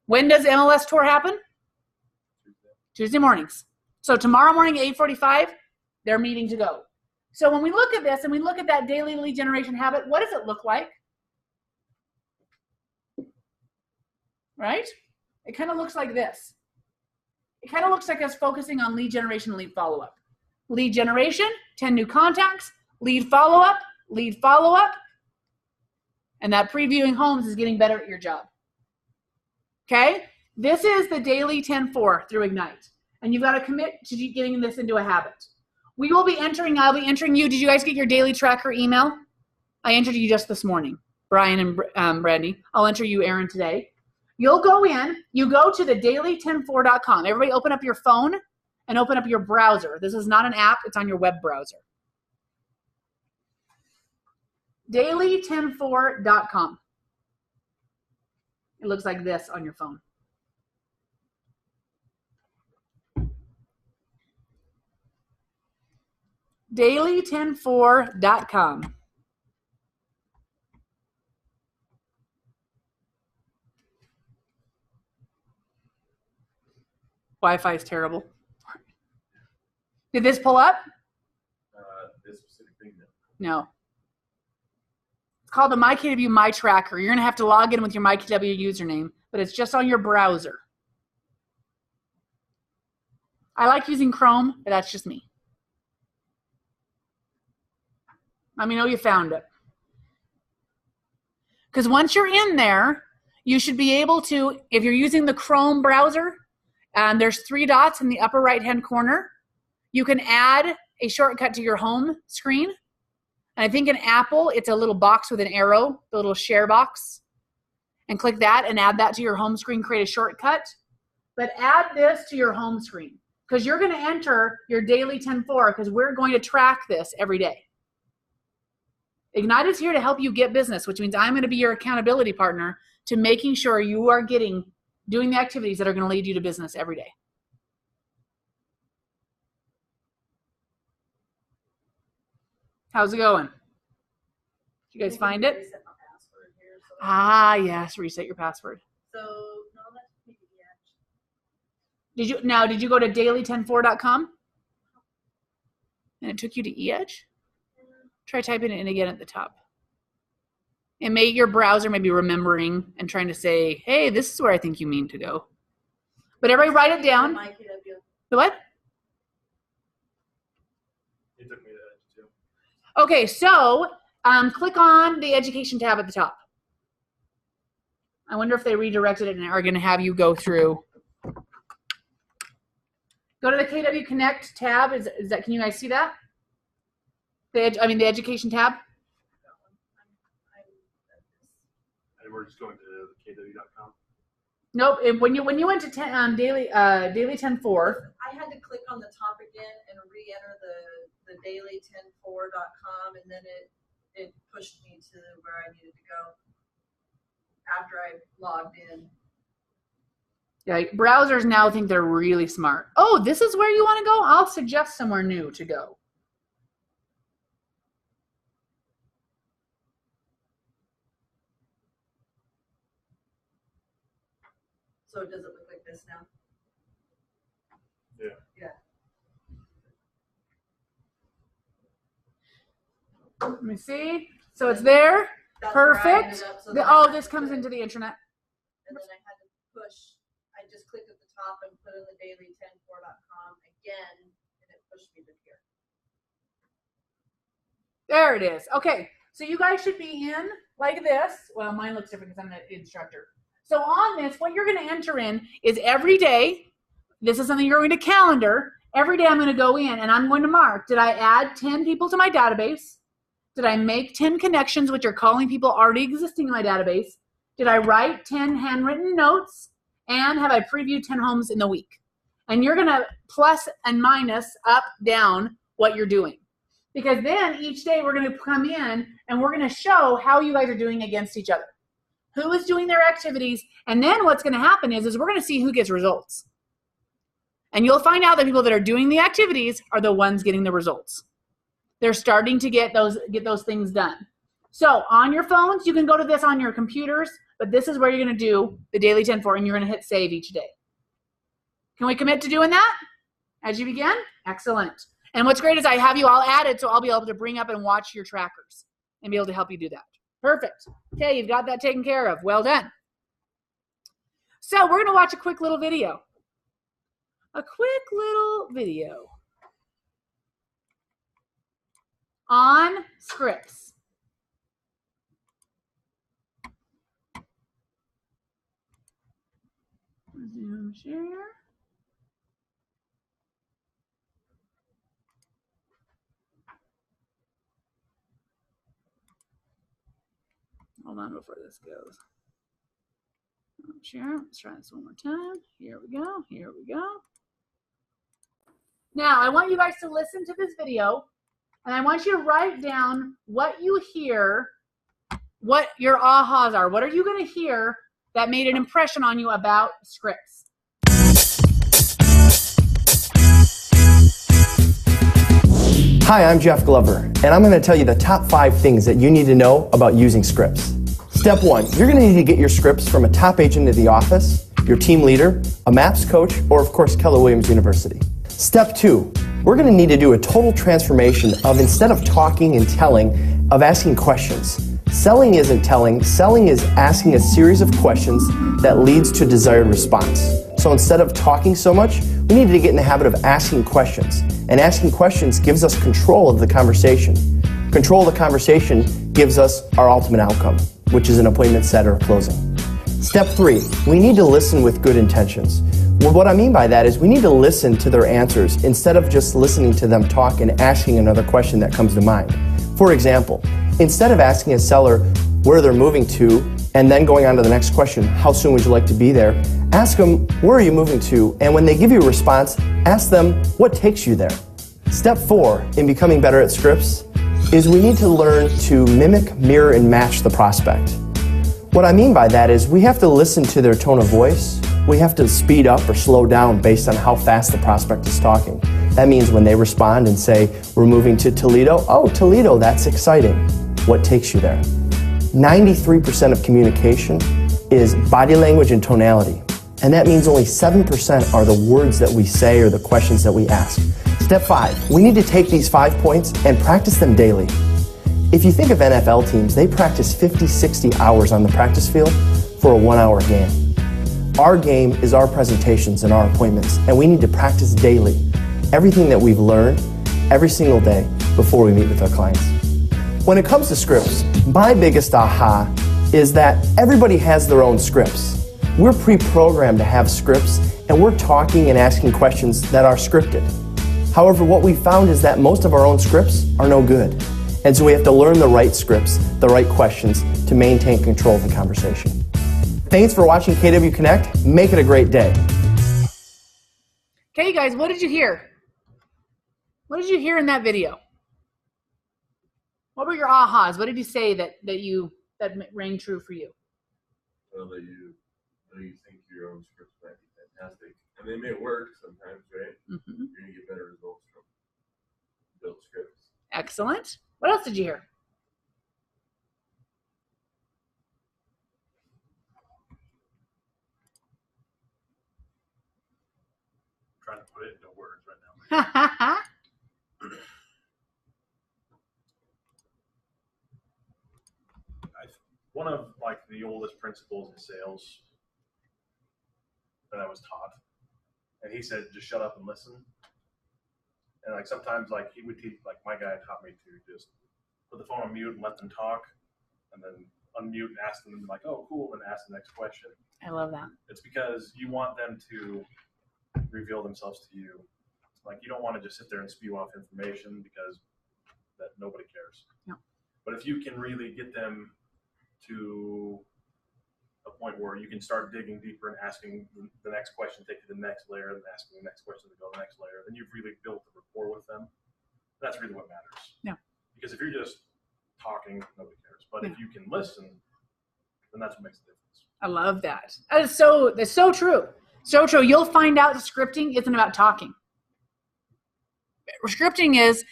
When does MLS tour happen? Tuesday mornings. So tomorrow morning, 8:45, they're meeting to go. So when we look at this and we look at that daily lead generation habit, what does it look like? Right? It kind of looks like this. It kind of looks like us focusing on lead generation and lead follow-up. Lead generation, 10 new contacts, lead follow-up, and that previewing homes is getting better at your job. Okay? This is the Daily 10-4 through Ignite. And you've got to commit to getting this into a habit. I'll be entering you. Did you guys get your daily tracker email? I entered you just this morning, Brian and Brandy. I'll enter you, Aaron, today. You'll go in, you go to the daily10-4.com. Everybody open up your phone and open up your browser. This is not an app, it's on your web browser. Daily10-4.com. It looks like this on your phone. Daily10-4.com. Wi-Fi is terrible. Did this pull up? This specific thing, no. It's called the MyKW My Tracker. You're going to have to log in with your MyKW username, but it's just on your browser. I like using Chrome, but that's just me. Let me know you found it. Because once you're in there, you should be able to, if you're using the Chrome browser, there's 3 dots in the upper right-hand corner. You can add a shortcut to your home screen. And I think in Apple, it's a little box with an arrow, the little share box. And click that and add that to your home screen, create a shortcut. But add this to your home screen because you're going to enter your Daily 10-4 because we're going to track this every day. Ignite is here to help you get business, which means I'm going to be your accountability partner to making sure you are doing the activities that are going to lead you to business every day. How's it going? Did you guys find it? Reset my password here, so Yes, reset your password. no, that's maybe Did you go to daily10-4.com? And it took you to eEdge? Try typing it in again at the top. And your browser may be remembering and trying to say, hey, this is where I think you mean to go. But everybody write it down. The what? It took me to that too. Okay, so click on the education tab at the top. I wonder if they redirected it and are going to have you go through. Go to the KW Connect tab. Can you guys see that? The education tab. And we're just going to kw.com. Nope. When you went to daily 10-4. I had to click on the top again and re-enter the daily10-4.com, and then it pushed me to where I needed to go after I logged in. Yeah, browsers now think they're really smart. Oh, this is where you want to go? I'll suggest somewhere new to go. So does it look like this now? Yeah. Yeah. Let me see. So it's there. That's where I Perfect. ended up, so then I Oh, had this to comes put- into the internet. And then I had to push. I just clicked at the top and put in the daily104.com again, and it pushed me to here. There it is. Okay, so you guys should be in like this. Well, mine looks different because I'm the instructor. So on this, what you're going to enter in is every day. This is something you're going to calendar. Every day I'm going to go in and I'm going to mark, did I add 10 people to my database? Did I make 10 connections, which are calling people already existing in my database? Did I write 10 handwritten notes? And have I previewed 10 homes in the week? And you're going to plus and minus, up, down what you're doing. Because then each day we're going to come in and we're going to show how you guys are doing against each other. Who is doing their activities. And then what's going to happen is we're going to see who gets results. And you'll find out that people that are doing the activities are the ones getting the results. They're starting to get those things done. So on your phones, you can go to this on your computers, but this is where you're going to do the daily 10-4, and you're going to hit save each day. Can we commit to doing that as you begin? Excellent. And what's great is I have you all added, so I'll be able to bring up and watch your trackers and be able to help you do that. Perfect. Okay, you've got that taken care of. Well done. So we're going to watch a quick little video. A quick little video on scripts. Resume share. Hold on before this goes. Share. Let's try this one more time. Here we go. Here we go. Now, I want you guys to listen to this video, and I want you to write down what you hear, what your ahas are. What are you going to hear that made an impression on you about scripts? Hi, I'm Jeff Glover, and I'm going to tell you the top 5 things that you need to know about using scripts. Step 1, you're going to need to get your scripts from a top agent at the office, your team leader, a MAPS coach, or of course Keller Williams University. Step 2, we're going to need to do a total transformation of, instead of talking and telling, of asking questions. Selling isn't telling, selling is asking a series of questions that leads to desired response. So instead of talking so much, we need to get in the habit of asking questions. And asking questions gives us control of the conversation. Control of the conversation gives us our ultimate outcome, which is an appointment set or closing. Step 3, we need to listen with good intentions. Well, what I mean by that is we need to listen to their answers instead of just listening to them talk and asking another question that comes to mind. For example, instead of asking a seller where they're moving to and then going on to the next question, how soon would you like to be there, ask them, where are you moving to? And when they give you a response, ask them, what takes you there? Step 4 in becoming better at scripts is we need to learn to mimic, mirror, and match the prospect. What I mean by that is we have to listen to their tone of voice. We have to speed up or slow down based on how fast the prospect is talking. That means when they respond and say, we're moving to Toledo, oh, Toledo, that's exciting. What takes you there? 93% of communication is body language and tonality. And that means only 7% are the words that we say or the questions that we ask. Step 5, we need to take these 5 points and practice them daily. If you think of NFL teams, they practice 50, 60 hours on the practice field for a 1-hour game. Our game is our presentations and our appointments, and we need to practice daily everything that we've learned every single day before we meet with our clients. When it comes to scripts, my biggest aha is that everybody has their own scripts. We're pre-programmed to have scripts, and we're talking and asking questions that are scripted. However, what we found is that most of our own scripts are no good. And so we have to learn the right scripts, the right questions to maintain control of the conversation. Thanks for watching KW Connect. Make it a great day. Okay, you guys, what did you hear? What did you hear in that video? What were your ahas? What did he say that rang true for you? Well, that you think your own scripts might be fantastic, and they may work sometimes, right? Mm-hmm. You're gonna get better results from built scripts. Excellent. What else did you hear? I'm trying to put it into words right now. One of like the oldest principles in sales that I was taught, and he said, just shut up and listen. And like sometimes like he would teach, like my guy taught me to just put the phone on mute and let them talk, and then unmute and ask them, and like, oh, cool, and ask the next question. I love that. It's because you want them to reveal themselves to you. Like you don't want to just sit there and spew off information because that nobody cares. Yeah. But if you can really get them to a point where you can start digging deeper and asking the next question, take it to the next layer, and asking the next question to go to the next layer, then you've really built the rapport with them. That's really what matters. Yeah. Because if you're just talking, nobody cares. But if you can listen, then that's what makes the difference. I love that. That's so true. So true. You'll find out that scripting isn't about talking. Scripting is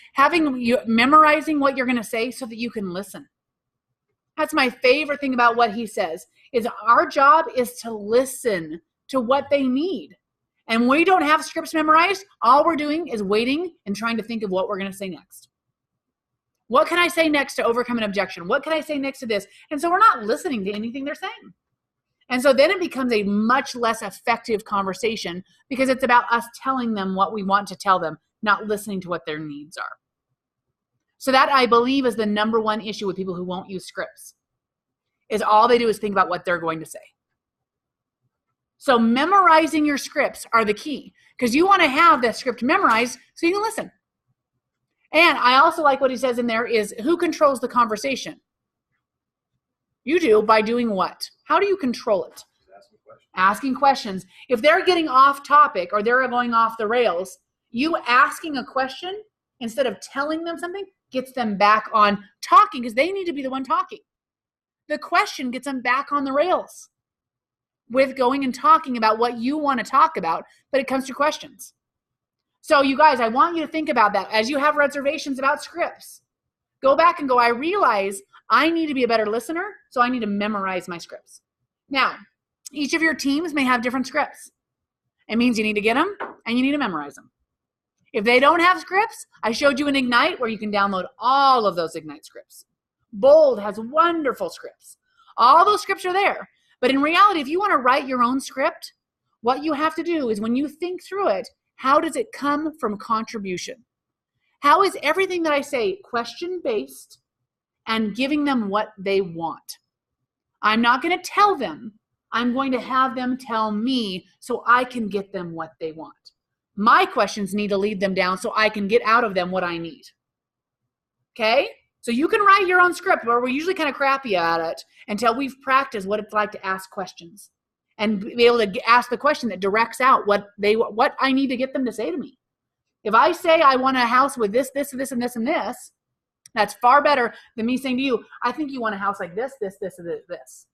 memorizing what you're going to say so that you can listen. That's my favorite thing about what he says, is our job is to listen to what they need. And we don't have scripts memorized. All we're doing is waiting and trying to think of what we're going to say next. What can I say next to overcome an objection? What can I say next to this? And so we're not listening to anything they're saying. And so then it becomes a much less effective conversation because it's about us telling them what we want to tell them, not listening to what their needs are. So that, I believe, is the number one issue with people who won't use scripts, is all they do is think about what they're going to say. So memorizing your scripts are the key, because you want to have that script memorized so you can listen. And I also like what he says in there is, who controls the conversation? You do, by doing what? How do you control it? Asking questions. If they're getting off topic or they're going off the rails, you asking a question instead of telling them something gets them back on talking, because they need to be the one talking. The question gets them back on the rails with going and talking about what you want to talk about, but it comes to questions. So you guys, I want you to think about that as you have reservations about scripts. Go back and go, I realize I need to be a better listener, so I need to memorize my scripts. Now, each of your teams may have different scripts. It means you need to get them and you need to memorize them. If they don't have scripts, I showed you an Ignite where you can download all of those Ignite scripts. Bold has wonderful scripts. All those scripts are there. But in reality, if you want to write your own script, what you have to do is, when you think through it, how does it come from contribution? How is everything that I say question-based and giving them what they want? I'm not going to tell them. I'm going to have them tell me so I can get them what they want. My questions need to lead them down so I can get out of them what I need. Okay? So you can write your own script, but we're usually kind of crappy at it until we've practiced what it's like to ask questions and be able to ask the question that directs out what I need to get them to say to me. If I say I want a house with this, this, this, and this, and this, that's far better than me saying to you, I think you want a house like this, this, this, and this.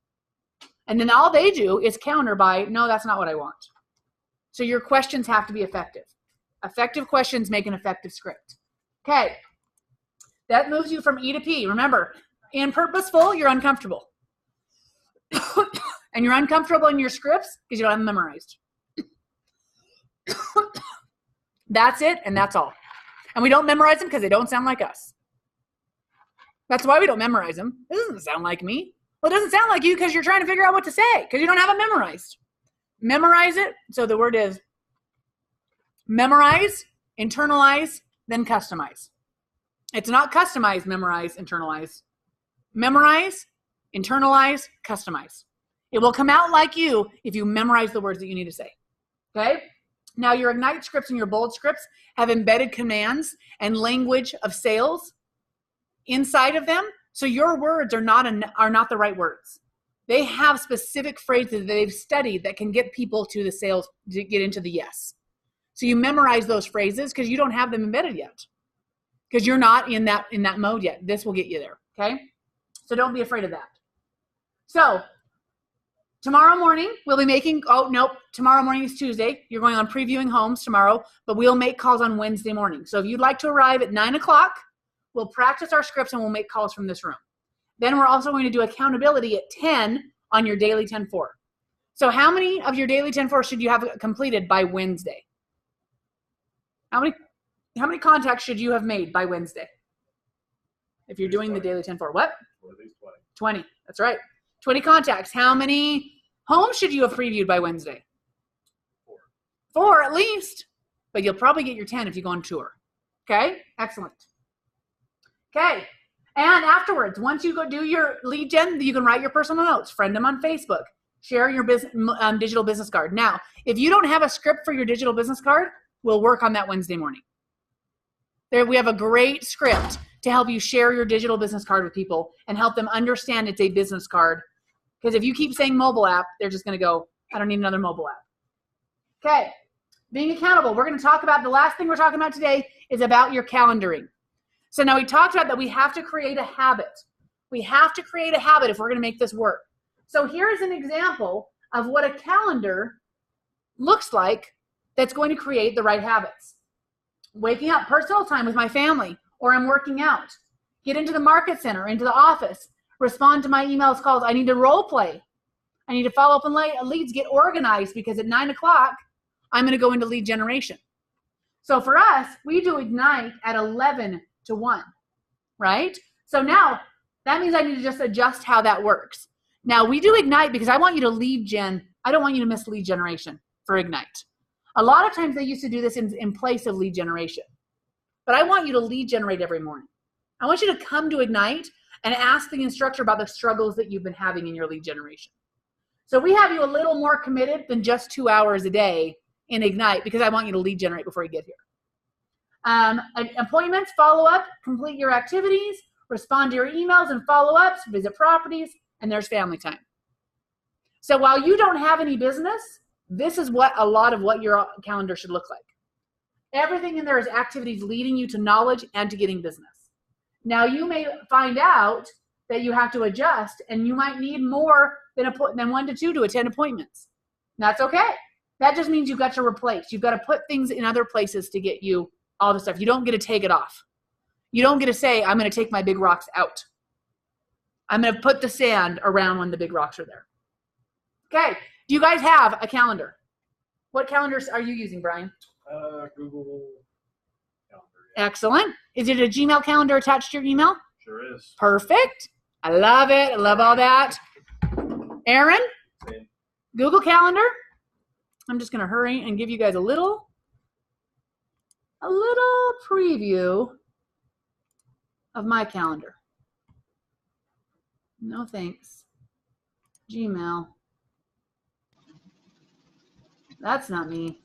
And then all they do is counter by, no, that's not what I want. So your questions have to be effective. Effective questions make an effective script. Okay. That moves you from E to P. Remember, in purposeful, you're uncomfortable. And you're uncomfortable in your scripts because you don't have them memorized. That's it, and that's all. And we don't memorize them because they don't sound like us. That's why we don't memorize them. It doesn't sound like me. Well, it doesn't sound like you because you're trying to figure out what to say because you don't have it memorized. Memorize it. So the word is memorize, internalize, then customize. It's not customize, memorize, internalize. Memorize, internalize, customize. It will come out like you if you memorize the words that you need to say. Okay? Now, your Ignite scripts and your Bold scripts have embedded commands and language of sales inside of them. So your words are not the right words. They have specific phrases that they've studied that can get people to the sales, to get into the yes. So you memorize those phrases because you don't have them embedded yet. because you're not in that mode yet. This will get you there, okay? So don't be afraid of that. So tomorrow morning, we'll be making, oh, nope, tomorrow morning is Tuesday. You're going on previewing homes tomorrow, but we'll make calls on Wednesday morning. So if you'd like to arrive at 9 o'clock, we'll practice our scripts and we'll make calls from this room. Then we're also going to do accountability at 10 on your daily 10-4. So how many of your daily 10-4 should you have completed by Wednesday? How many contacts should you have made by Wednesday? If you're doing the daily 10-4, what? At least 20. 20, that's right. 20 contacts. How many homes should you have previewed by Wednesday? 4 at least, but you'll probably get your 10 if you go on tour. Okay, excellent. Okay, and afterwards, once you go do your lead gen, you can write your personal notes, friend them on Facebook, share your digital business card. Now, if you don't have a script for your digital business card, we'll work on that Wednesday morning. There, we have a great script to help you share your digital business card with people and help them understand it's a business card. Because if you keep saying mobile app, they're just going to go, I don't need another mobile app. Okay, being accountable. We're going to talk about, the last thing we're talking about today is about your calendaring. So now we talked about that we have to create a habit. We have to create a habit if we're going to make this work. So here's an example of what a calendar looks like that's going to create the right habits. Waking up, personal time with my family, or I'm working out. Get into the market center, into the office. Respond to my emails, calls. I need to role play. I need to follow up on leads, get organized, because at 9 o'clock, I'm going to go into lead generation. So for us, we do Ignite at 11 to 1, right? So now that means I need to just adjust how that works. Now we do Ignite because I want you to lead gen. I don't want you to miss lead generation for Ignite. A lot of times they used to do this in place of lead generation, but I want you to lead generate every morning. I want you to come to Ignite and ask the instructor about the struggles that you've been having in your lead generation. So we have you a little more committed than just 2 hours a day in Ignite because I want you to lead generate before you get here. Appointments, follow up, complete your activities, respond to your emails and follow-ups, visit properties, and there's family time. So while you don't have any business, this is what a lot of what your calendar should look like. Everything in there is activities leading you to knowledge and to getting business. Now you may find out that you have to adjust and you might need more than 1 to 2 to attend appointments. That's okay. That just means you've got to replace. You've got to put things in other places to get you all the stuff. You don't get to take it off. You don't get to say, I'm going to take my big rocks out. I'm going to put the sand around when the big rocks are there. Okay. Do you guys have a calendar? What calendars are you using, Brian? Google Calendar. Yeah. Excellent. Is it a Gmail calendar attached to your email? Sure is. Perfect. I love it. I love all that. Aaron? Same. Google Calendar. I'm just going to hurry and give you guys a little preview of my calendar. No thanks. Gmail. That's not me.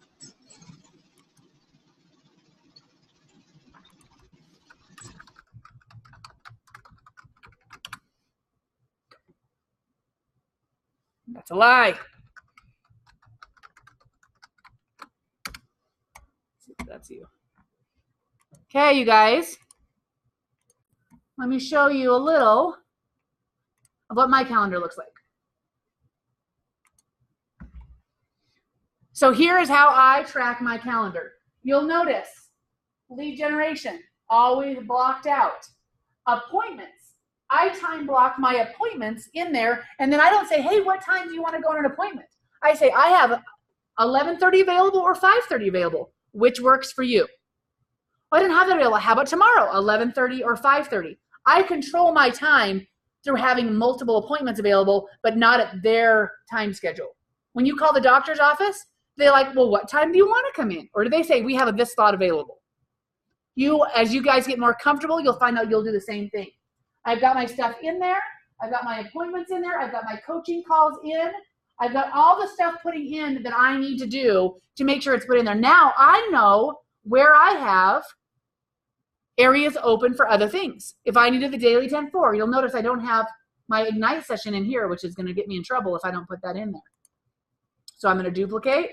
That's a lie. That's you. Okay, you guys. Let me show you a little of what my calendar looks like. So here is how I track my calendar. You'll notice lead generation, always blocked out. Appointments, I time block my appointments in there, and then I don't say, hey, what time do you want to go on an appointment? I say, I have 11:30 available or 5:30 available. Which works for you? I didn't have that available. How about tomorrow, 11:30 or 5:30? I control my time through having multiple appointments available, but not at their time schedule. When you call the doctor's office, they're like, well, what time do you want to come in? Or do they say, we have this slot available? As you guys get more comfortable, you'll find out you'll do the same thing. I've got my stuff in there. I've got my appointments in there. I've got my coaching calls in. I've got all the stuff putting in that I need to do to make sure it's put in there. Now I know where I have areas open for other things. If I needed the daily 10-4, you'll notice I don't have my Ignite session in here, which is going to get me in trouble if I don't put that in there. So I'm going to duplicate.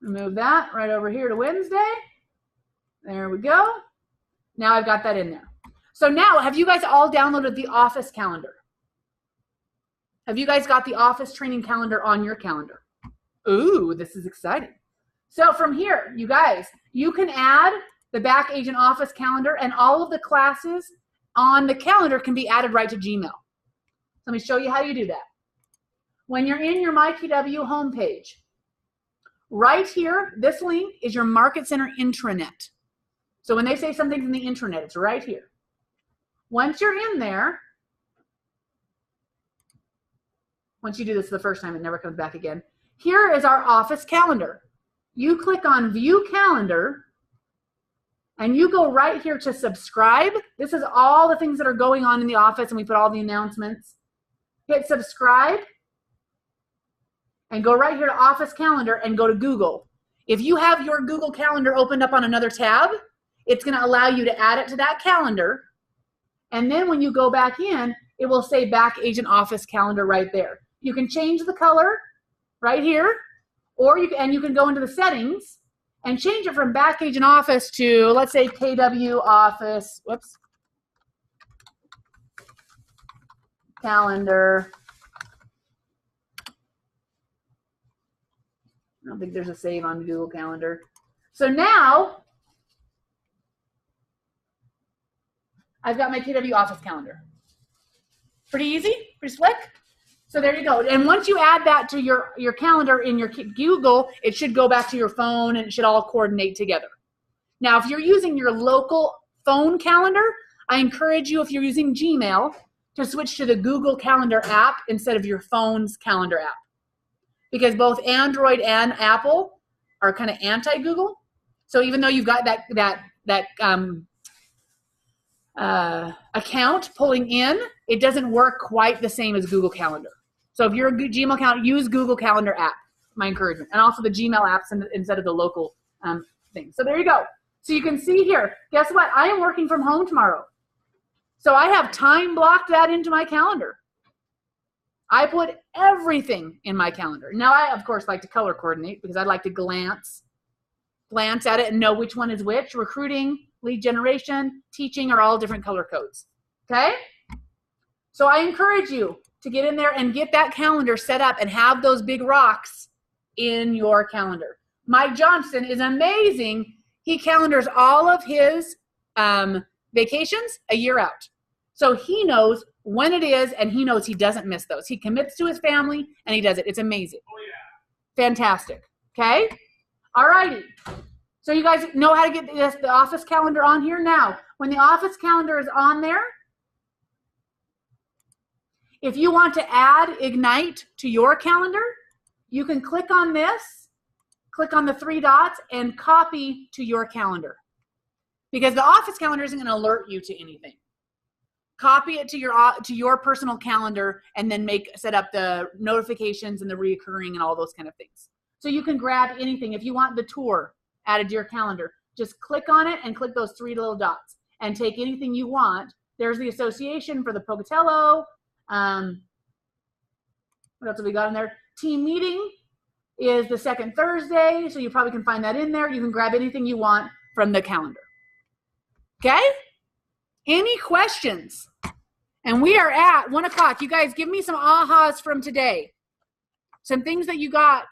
Move that right over here to Wednesday. There we go. Now I've got that in there. So now, have you guys all downloaded the Office calendar? Have you guys got the Office training calendar on your calendar? Ooh, this is exciting. So from here, you guys, you can add the Back Agent Office calendar, and all of the classes on the calendar can be added right to Gmail. Let me show you how you do that. When you're in your MyKW homepage, right here, this link is your Market Center intranet. So when they say something's in the intranet, it's right here. Once you're in there, once you do this the first time, it never comes back again. Here is our Office calendar. You click on View Calendar, and you go right here to subscribe. This is all the things that are going on in the office, and we put all the announcements. Hit subscribe, and go right here to Office Calendar and go to Google. If you have your Google Calendar opened up on another tab, it's going to allow you to add it to that calendar. And then when you go back in, it will say Back Agent Office Calendar right there. You can change the color right here, or you can go into the settings and change it from Back Agent Office to, let's say, KW Office, whoops, Calendar. I don't think there's a save on Google Calendar. So now I've got my KW Office calendar. Pretty easy, pretty slick. So there you go. And once you add that to your calendar in your Google, it should go back to your phone and it should all coordinate together. Now, if you're using your local phone calendar, I encourage you, if you're using Gmail, to switch to the Google Calendar app instead of your phone's calendar app. Because both Android and Apple are kind of anti-Google. So even though you've got that account pulling in, it doesn't work quite the same as Google Calendar. So if you're a Gmail account, use Google Calendar app, my encouragement. And also the Gmail apps instead of the local thing. So there you go. So you can see here, guess what? I am working from home tomorrow. So I have time blocked that into my calendar. I put everything in my calendar. Now I, of course, like to color coordinate because I like to glance at it and know which one is which. Recruiting, lead generation, teaching are all different color codes. Okay? So I encourage you to get in there and get that calendar set up and have those big rocks in your calendar. Mike Johnson is amazing. He calendars all of his vacations a year out. So he knows when it is, and he knows he doesn't miss those. He commits to his family, and he does it. It's amazing. Oh, yeah. Fantastic. Okay? All righty. So you guys know how to get the Office calendar on here? Now, when the Office calendar is on there, if you want to add Ignite to your calendar, you can click on this, click on the 3 dots, and copy to your calendar. Because the Office calendar isn't going to alert you to anything. Copy it to your personal calendar and then set up the notifications and the reoccurring and all those kind of things. So you can grab anything. If you want the tour added to your calendar, just click on it and click those 3 little dots and take anything you want. There's the association for the Pocatello. What else have we got in there? Team meeting is the second Thursday, so you probably can find that in there. You can grab anything you want from the calendar. Okay? Any questions? And we are at 1 o'clock. You guys give me some ahas from today. Some things that you got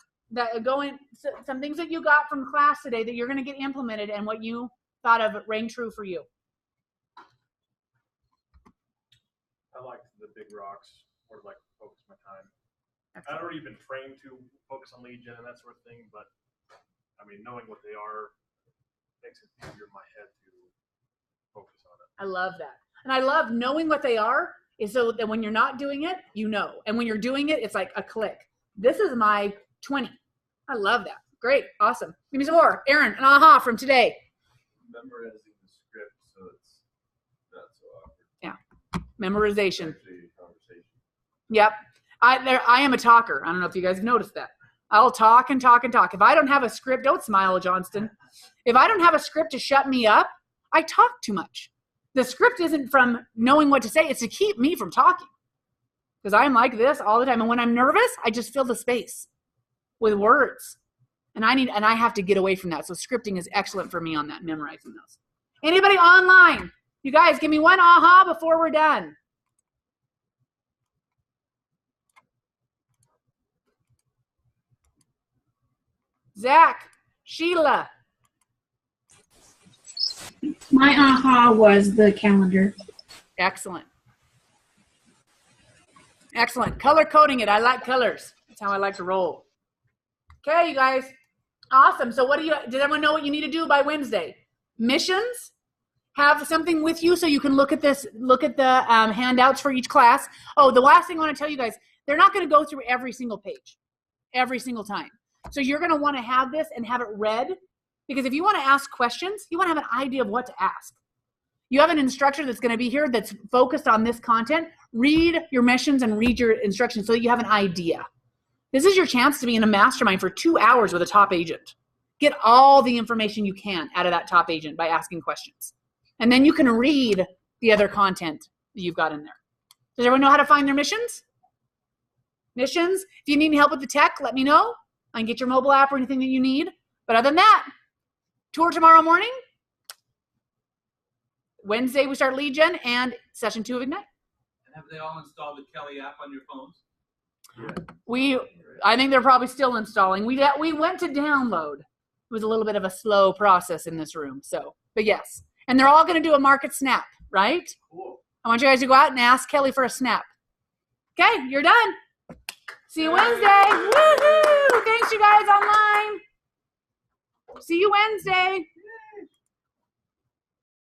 some things that you got from class today that you're going to get implemented and what you thought of rang true for you. I like the big rocks, or like focus my time. Excellent. I've already been trained to focus on lead gen and that sort of thing, but I mean, knowing what they are makes it easier in my head to focus on it. I love that. And I love knowing what they are is so that when you're not doing it, you know. And when you're doing it, it's like a click. This is my 20. I love that. Great. Awesome. Give me some more. Aaron, an aha from today. Memorizing the script so it's not so awkward. Yeah. Memorization. Conversation. Yep. I am a talker. I don't know if you guys noticed that. I'll talk and talk and talk. If I don't have a script, don't smile, Johnston. If I don't have a script to shut me up, I talk too much. The script isn't from knowing what to say. It's to keep me from talking. Because I'm like this all the time. And when I'm nervous, I just fill the space with words. And I have to get away from that. So scripting is excellent for me on that, memorizing those. Anybody online? You guys, give me one aha before we're done. Zach, Sheila. My aha was the calendar. Excellent. Excellent. Color coding it. I like colors. That's how I like to roll. Okay, you guys. Awesome. So did everyone know what you need to do by Wednesday? Missions. Have something with you so you can look at the handouts for each class. Oh, the last thing I want to tell you guys, they're not going to go through every single page, every single time. So you're going to want to have this and have it read, because if you want to ask questions, you want to have an idea of what to ask. You have an instructor that's going to be here that's focused on this content. Read your missions and read your instructions so that you have an idea. This is your chance to be in a mastermind for 2 hours with a top agent. Get all the information you can out of that top agent by asking questions. And then you can read the other content that you've got in there. Does everyone know how to find their missions? Missions? If you need any help with the tech, let me know. I can get your mobile app or anything that you need. But other than that, tour tomorrow morning. Wednesday, we start lead gen and session 2 of Ignite. And have they all installed the Kelly app on your phones? I think they're probably still installing. We went to download. It was a little bit of a slow process in this room. But yes. And they're all going to do a market snap, right? Cool. I want you guys to go out and ask Kelly for a snap. Okay, you're done. See you Wednesday. Woohoo! Thanks, you guys online. See you Wednesday.